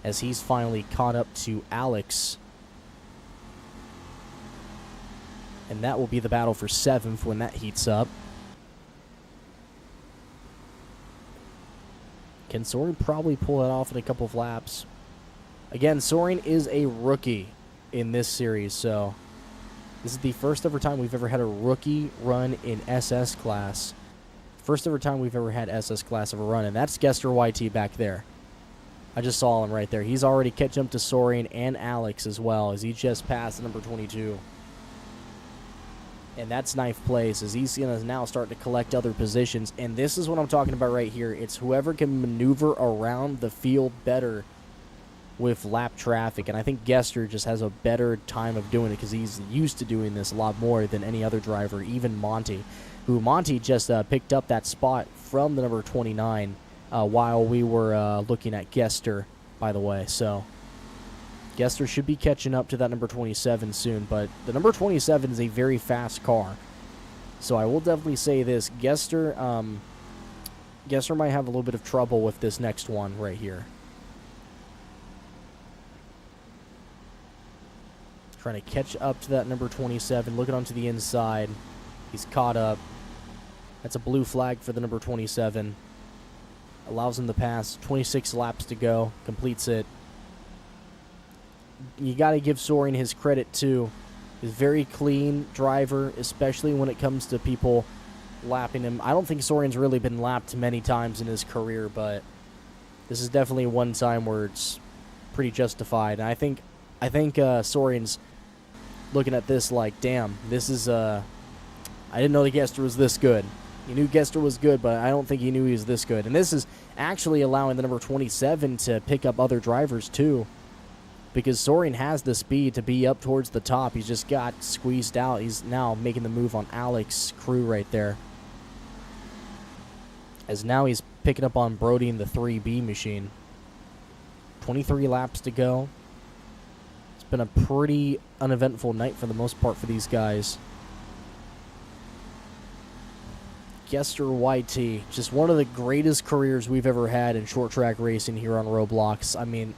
as he's finally caught up to Alex. And that will be the battle for 7th when that heats up. Can Soaring probably pull it off in a couple of laps? Again, Soaring is a rookie in this series, so this is the first ever time we've ever had a rookie run in SS class. First ever time we've ever had SS class of a run, and that's Gester YT back there. I just saw him right there. He's already catching up to Soaring and Alex as well, as he just passed number 22. And that's 9th place, as he's going to now start to collect other positions. And this is what I'm talking about right here. It's whoever can maneuver around the field better with lap traffic. And I think Gester just has a better time of doing it because he's used to doing this a lot more than any other driver, even Monty. Monty just picked up that spot from the number 29 while we were looking at Gester, by the way. So Gester should be catching up to that number 27 soon, but the number 27 is a very fast car. So I will definitely say this, Gester might have a little bit of trouble with this next one right here. Trying to catch up to that number 27, looking onto the inside. He's caught up. That's a blue flag for the number 27. Allows him to pass. 26 laps to go. Completes it. You got to give Soaring his credit, too. He's a very clean driver, especially when it comes to people lapping him. I don't think Soaring's really been lapped many times in his career, but this is definitely one time where it's pretty justified. And I think Soaring's looking at this like, damn, this is, I didn't know the Gester was this good. He knew Gester was good, but I don't think he knew he was this good. And this is actually allowing the number 27 to pick up other drivers, too. Because Soaring has the speed to be up towards the top. He's just got squeezed out. He's now making the move on Alex's crew right there. As now he's picking up on Brody in the 3B machine. 23 laps to go. It's been a pretty uneventful night for the most part for these guys. Gester YT, just one of the greatest careers we've ever had in short track racing here on Roblox. I mean,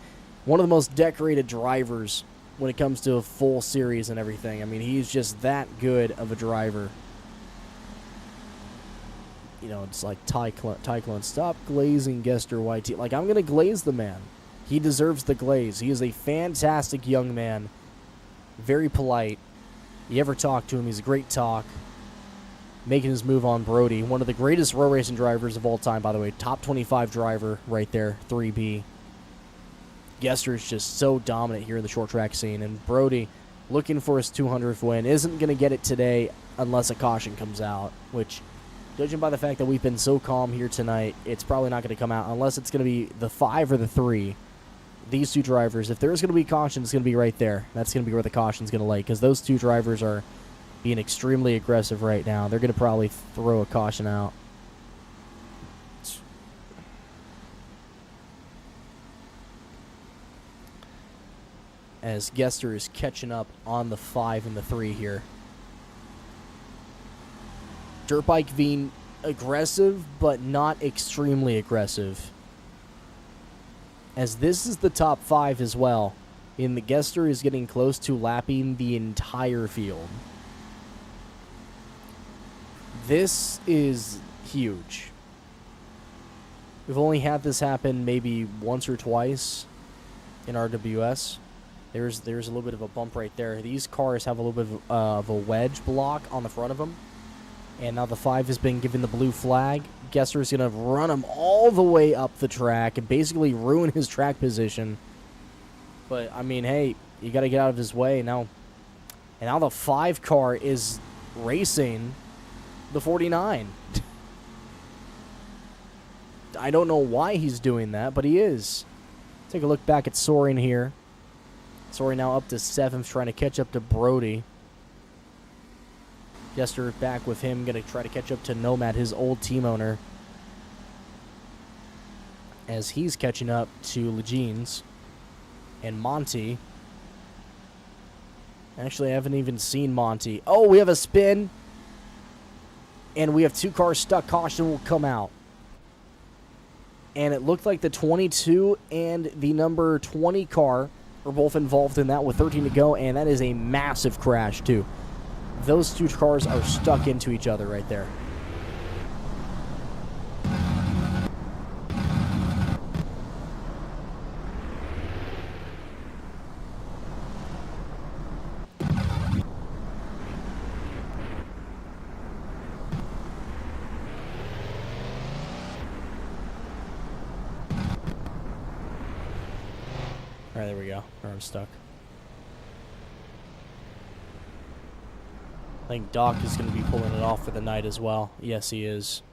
one of the most decorated drivers when it comes to a full series and everything. I mean, he's just that good of a driver. You know, it's like Tyclone, stop glazing Gester YT. Like, I'm going to glaze the man. He deserves the glaze. He is a fantastic young man. Very polite. You ever talk to him, he's a great talk. Making his move on Brody. One of the greatest road racing drivers of all time, by the way. Top 25 driver right there, 3B. Gester is just so dominant here in the short track scene. And Brody, looking for his 200th win, isn't going to get it today unless a caution comes out. Which, judging by the fact that we've been so calm here tonight, it's probably not going to come out unless it's going to be the 5 or the 3. These two drivers, if there's going to be caution, it's going to be right there. That's going to be where the caution's going to lay. Because those two drivers are being extremely aggressive right now. They're going to probably throw a caution out. As Gester is catching up on the 5 and the 3 here. Dirt bike being aggressive, but not extremely aggressive. As this is the top 5 as well. And the Gester is getting close to lapping the entire field. This is huge. We've only had this happen maybe once or twice in RWS. There's a little bit of a bump right there. These cars have a little bit of a wedge block on the front of them. And now the 5 has been given the blue flag. Gester is going to run him all the way up the track and basically ruin his track position. But, I mean, hey, you got to get out of his way now. And now the 5 car is racing the 49. I don't know why he's doing that, but he is. Take a look back at Soren here. Soren now up to 7th, trying to catch up to Brody. Gester back with him, going to try to catch up to Nomad, his old team owner, as he's catching up to Legines. And Monty. Actually, I haven't even seen Monty. Oh, we have a spin. And we have 2 cars stuck. Caution will come out. And it looked like the 22 and the number 20 car were both involved in that with 13 to go. And that is a massive crash, too. Those 2 cars are stuck into each other right there. Alright, there we go. I'm stuck. I think Doc is going to be pulling it off for the night as well. Yes, he is.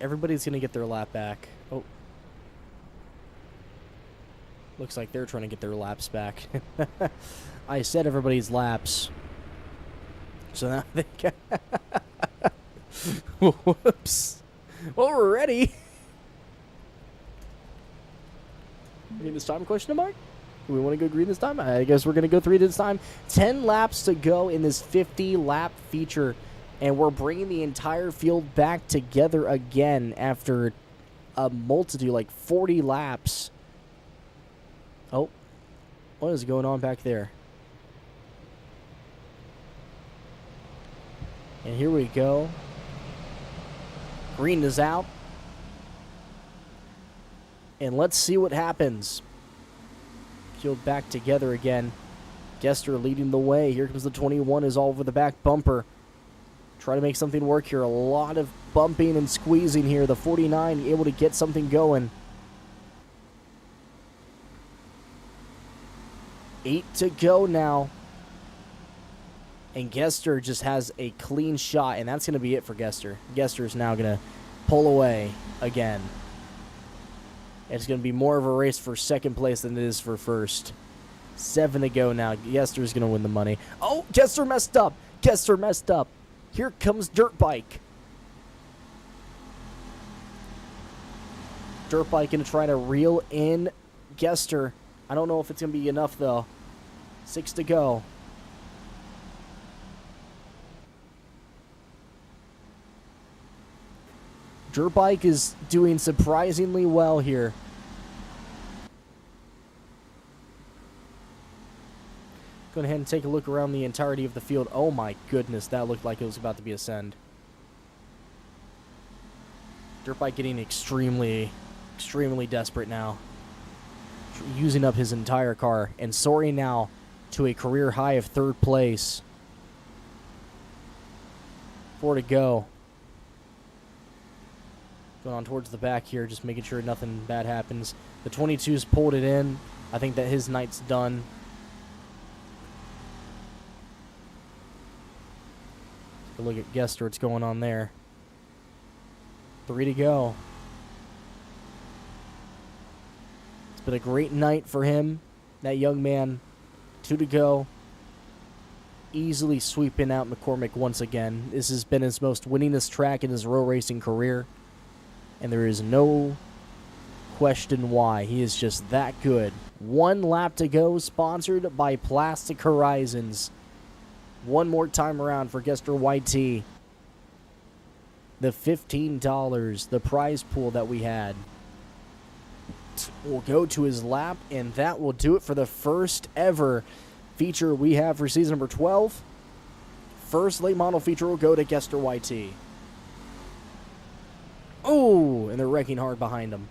Everybody's going to get their lap back. Oh. Looks like they're trying to get their laps back. I said everybody's laps. So now they can... Whoops. Well, we're ready. Green this time, question mark? Do we want to go green this time? I guess we're going to go 3 this time. 10 laps to go in this 50-lap feature. And we're bringing the entire field back together again after a multitude, like 40 laps. Oh, what is going on back there? And here we go. Green is out. And let's see what happens. Field back together again. Gester leading the way. Here comes the 21, is all over the back bumper. Try to make something work here. A lot of bumping and squeezing here. The 49 able to get something going. 8 to go now. And Gester just has a clean shot, and that's going to be it for Gester. Gester is now going to pull away again. It's going to be more of a race for second place than it is for first. 7 to go now. Gester is going to win the money. Oh, Gester messed up. Gester messed up. Here comes Dirt Bike. Dirt Bike going to try to reel in Gester. I don't know if it's going to be enough, though. 6 to go. Dirt Bike is doing surprisingly well here. Go ahead and take a look around the entirety of the field. Oh my goodness, that looked like it was about to be a send. Dirt Bike getting extremely desperate now. Using up his entire car. And soaring now to a career high of 3rd place. 4 to go. Going on towards the back here, just making sure nothing bad happens. The 22's pulled it in. I think that his night's done. a look at Gester. What's going on there? 3 to go. It's been a great night for him, that young man. 2 to go. Easily sweeping out McCormick once again. This has been his most winningest track in his road racing career. And there is no question why. He is just that good. 1 lap to go, sponsored by Plastic Horizons. One more time around for Gester YT. The $15, the prize pool that we had, will go to his lap, and that will do it for the first ever feature we have for season number 12. First late model feature will go to Gester YT. Oh, and they're wrecking hard behind him.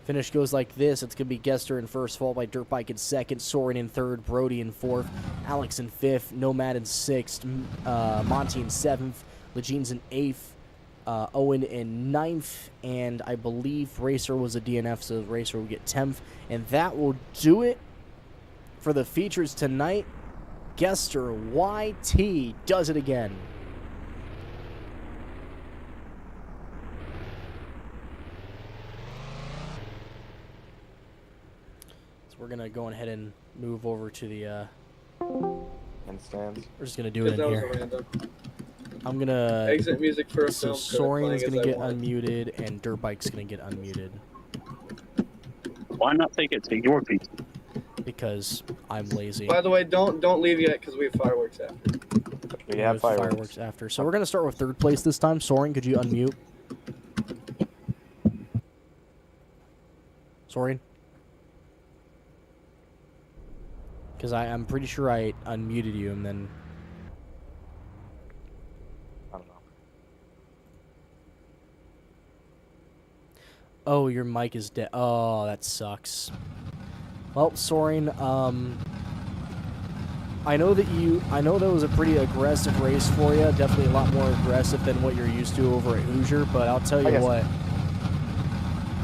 Finish goes like this. It's going to be Gester in first, followed by Dirtbike in second, Soren in third, Brody in fourth, Alex in fifth, Nomad in sixth, Monty in seventh, Lejean's in eighth, Owen in ninth, and I believe Racer was a DNF, so Racer will get 10th. And that will do it for the features tonight. Gester YT does it again. We're going to go ahead and move over to the handstands. We're just going to do it in here. I'm going to exit music for a so film. Soaring's going to get unmuted and Dirtbike's going to get unmuted. Why not take it to your pizza? Because I'm lazy. By the way, don't leave yet because we have fireworks after. We have fireworks after. So we're going to start with third place this time. Soaring, could you unmute? Soaring? Because I'm pretty sure I unmuted you and then... I don't know. Oh, your mic is dead. Oh, that sucks. Well, Soaring, I know that was a pretty aggressive race for you. Definitely a lot more aggressive than what you're used to over at Hoosier, but I'll tell you what.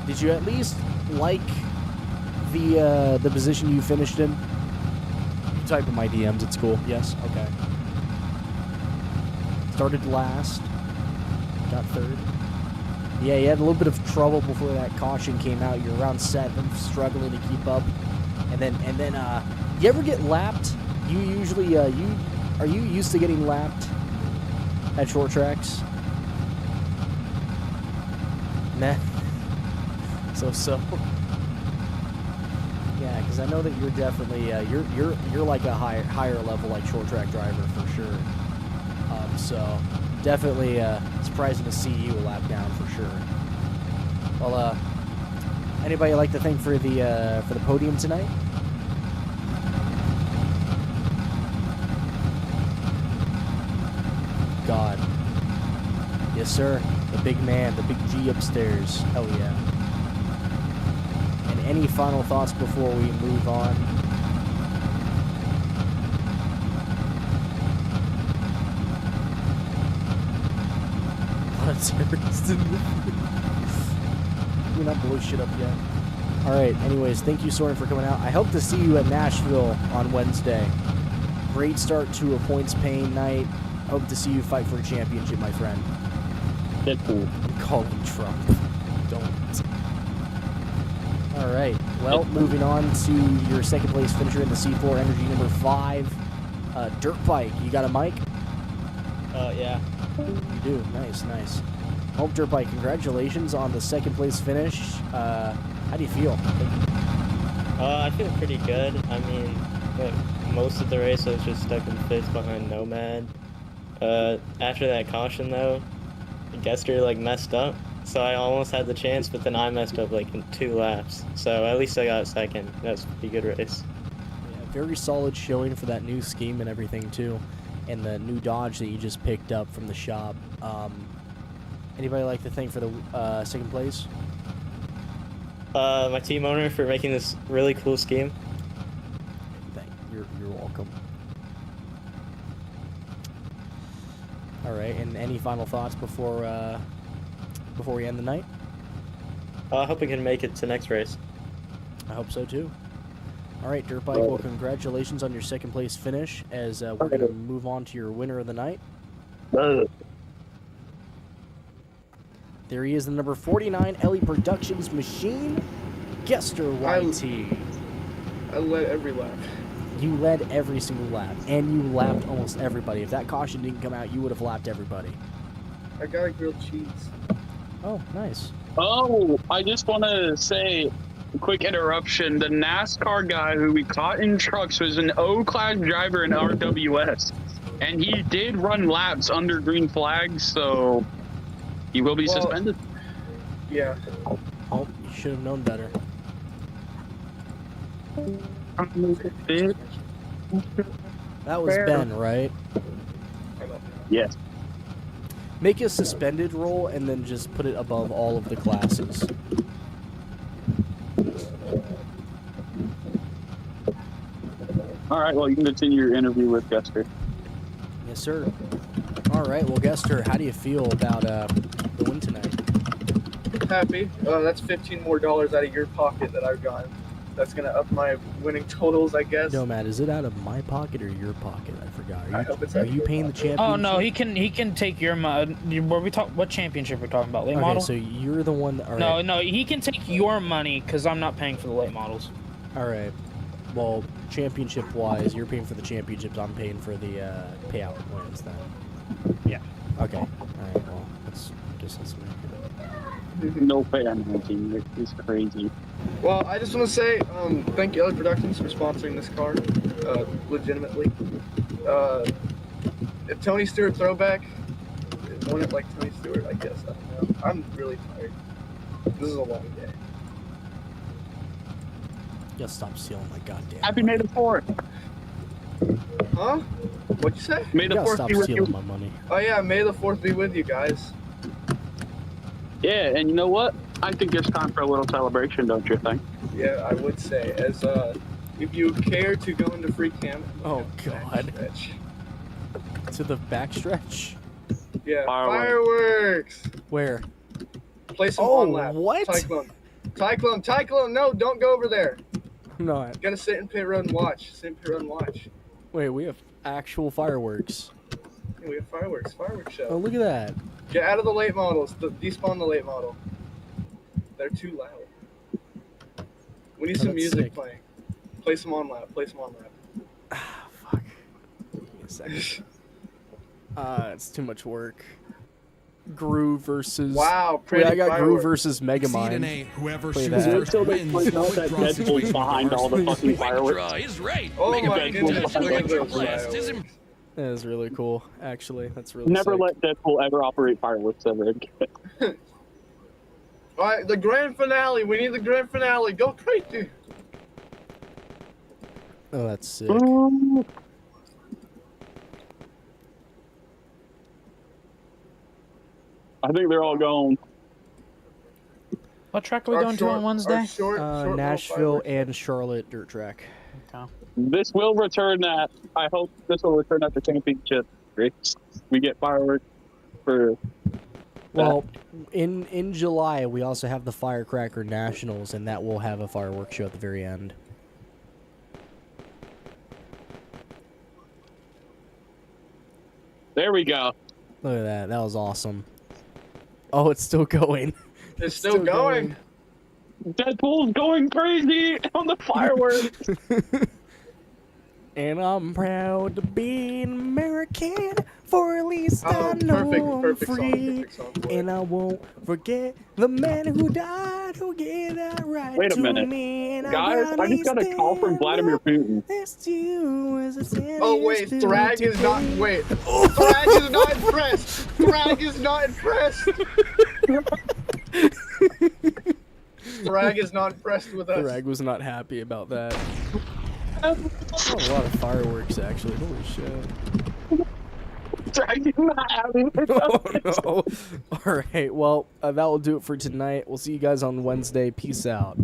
Did you at least like the position you finished in? Type in my DMs, it's cool. Yes? Okay. Started last. Got third. Yeah, you had a little bit of trouble before that caution came out. You're around 7th, struggling to keep up. And then, you ever get lapped? You usually, are you used to getting lapped at short tracks? Nah. So. Yeah, because I know that you're definitely you're like a higher level like short track driver for sure. So definitely surprising to see you a lap down for sure. Well, anybody like to thank for the podium tonight? God, yes sir, the big man, the big G upstairs. Hell yeah. Any final thoughts before we move on? We're not blow shit up yet. Alright, anyways, thank you, Soren, for coming out. I hope to see you at Nashville on Wednesday. Great start to a points-paying night. Hope to see you fight for a championship, my friend. Deadpool. I'm calling Trump. Don't. All right. Well, moving on to your second place finisher in the C4 Energy number 5, Dirtbike. You got a mic? Yeah. You do. Nice. Oh, Dirtbike, congratulations on the second place finish. How do you feel? I feel pretty good. I mean, most of the race I was just stuck in fifth behind Nomad. After that caution though, Gester messed up. So I almost had the chance, but then I messed up in 2 laps. So at least I got second. That was a pretty good race. Yeah, very solid showing for that new scheme and everything too, and the new Dodge that you just picked up from the shop. Anybody like to thank for the second place? My team owner for making this really cool scheme. You're welcome. All right, and any final thoughts before we end the night? I hope we can make it to next race. I hope so too. All right, Dirtbike. Well, congratulations on your second place finish. As we're gonna move on to your winner of the night. There he is, the number 49 Ellie Productions Machine, Gester YT. I led every lap. You led every single lap, and you lapped almost everybody. If that caution didn't come out, you would have lapped everybody. I got a grilled cheese. Oh, nice. Oh, I just want to say, a quick interruption. The NASCAR guy who we caught in trucks was an O-class driver in RWS, and he did run laps under green flags, so he will be suspended. Yeah. Oh, you should have known better. That was Ben, right? Yes. Make a suspended roll and then just put it above all of the classes. All right, well, you can continue your interview with Gester. Yes, sir. All right, well, Gester, how do you feel about the win tonight? Happy. That's $15 more out of your pocket that I've gotten. That's gonna up my winning totals, I guess. No, Matt, is it out of my pocket or your pocket? I forgot. I hope it's Are out of you your paying the pocket. championship? Oh no, he can take your money. What championship we're talking about? Late Okay, model? so you're the one. All No, right. no, he can take your money because I'm not paying for the late models. All right. Well, championship-wise, you're paying for the championships. I'm paying for the payout wins then. Yeah. Okay. All right. Well, I guess let's make it. No fan hunting. It's crazy. Well, I just want to say thank you, Ellie Productions, for sponsoring this car, legitimately. If Tony Stewart throwback, won it like Tony Stewart, I guess. I don't know. I'm really tired. This is a long day. You gotta stop stealing my goddamn. Happy May the 4th. Huh? What'd you say? May the You gotta 4th stop be with stealing you. my money. Oh yeah, May the 4th be with you guys. Yeah, and you know what? I think it's time for a little celebration, don't you think? Yeah, I would say, as if you care to go into free camp. Oh God. Backstretch. To the backstretch. Yeah, Fireworks. fireworks. Where? Play some Oh, on lap. what? Cyclone, no, don't go over there. I'm not. You gotta sit in pit road and watch. Sit in pit road and watch. Wait, we have actual fireworks. Yeah, we have fireworks show. Oh, look at that. Get out of the late models. Despawn the late model. They're too loud. We need Oh, some that's music sick. playing. Play some on lap. Fuck. Give me a second. It's too much work. Gru versus. Wow, Wait, pretty I got Gru fireworks. versus Megamind. Whoever Play shoots that. first wins. That Deadpool's behind all the fucking fireworks. Is right. Oh Make my a goodness, big look at those blast is fireworks. That is really cool, actually. That's really Never sick. let Deadpool ever operate fireworks ever again. Alright, the grand finale. We need the grand finale. Go crazy. Oh, that's sick. I think they're all going. What track are we going to on Wednesday? Nashville and Charlotte dirt track. Okay. This will return that. I hope this will return at the championship race. We get fireworks for. Well, in July we also have the Firecracker Nationals, and that will have a fireworks show at the very end. There we go. Look at that. That was awesome. Oh, it's still going. It's still going. Deadpool's going crazy on the fireworks. And I'm proud to be an American, for at least I know I'm perfect song, free. perfect song for And I won't forget the man who died, who gave that right Wait a to minute. me. And Guys, I just got a call from Vladimir Putin. Oh wait, Thrag is not. Wait, Thrag is not impressed. Thrag is not impressed. Thrag is not impressed with us. Thrag was not happy about that. Oh, a lot of fireworks, actually. Holy shit. Thrag is not happy with us. Oh no. Alright, well, that will do it for tonight. We'll see you guys on Wednesday. Peace out.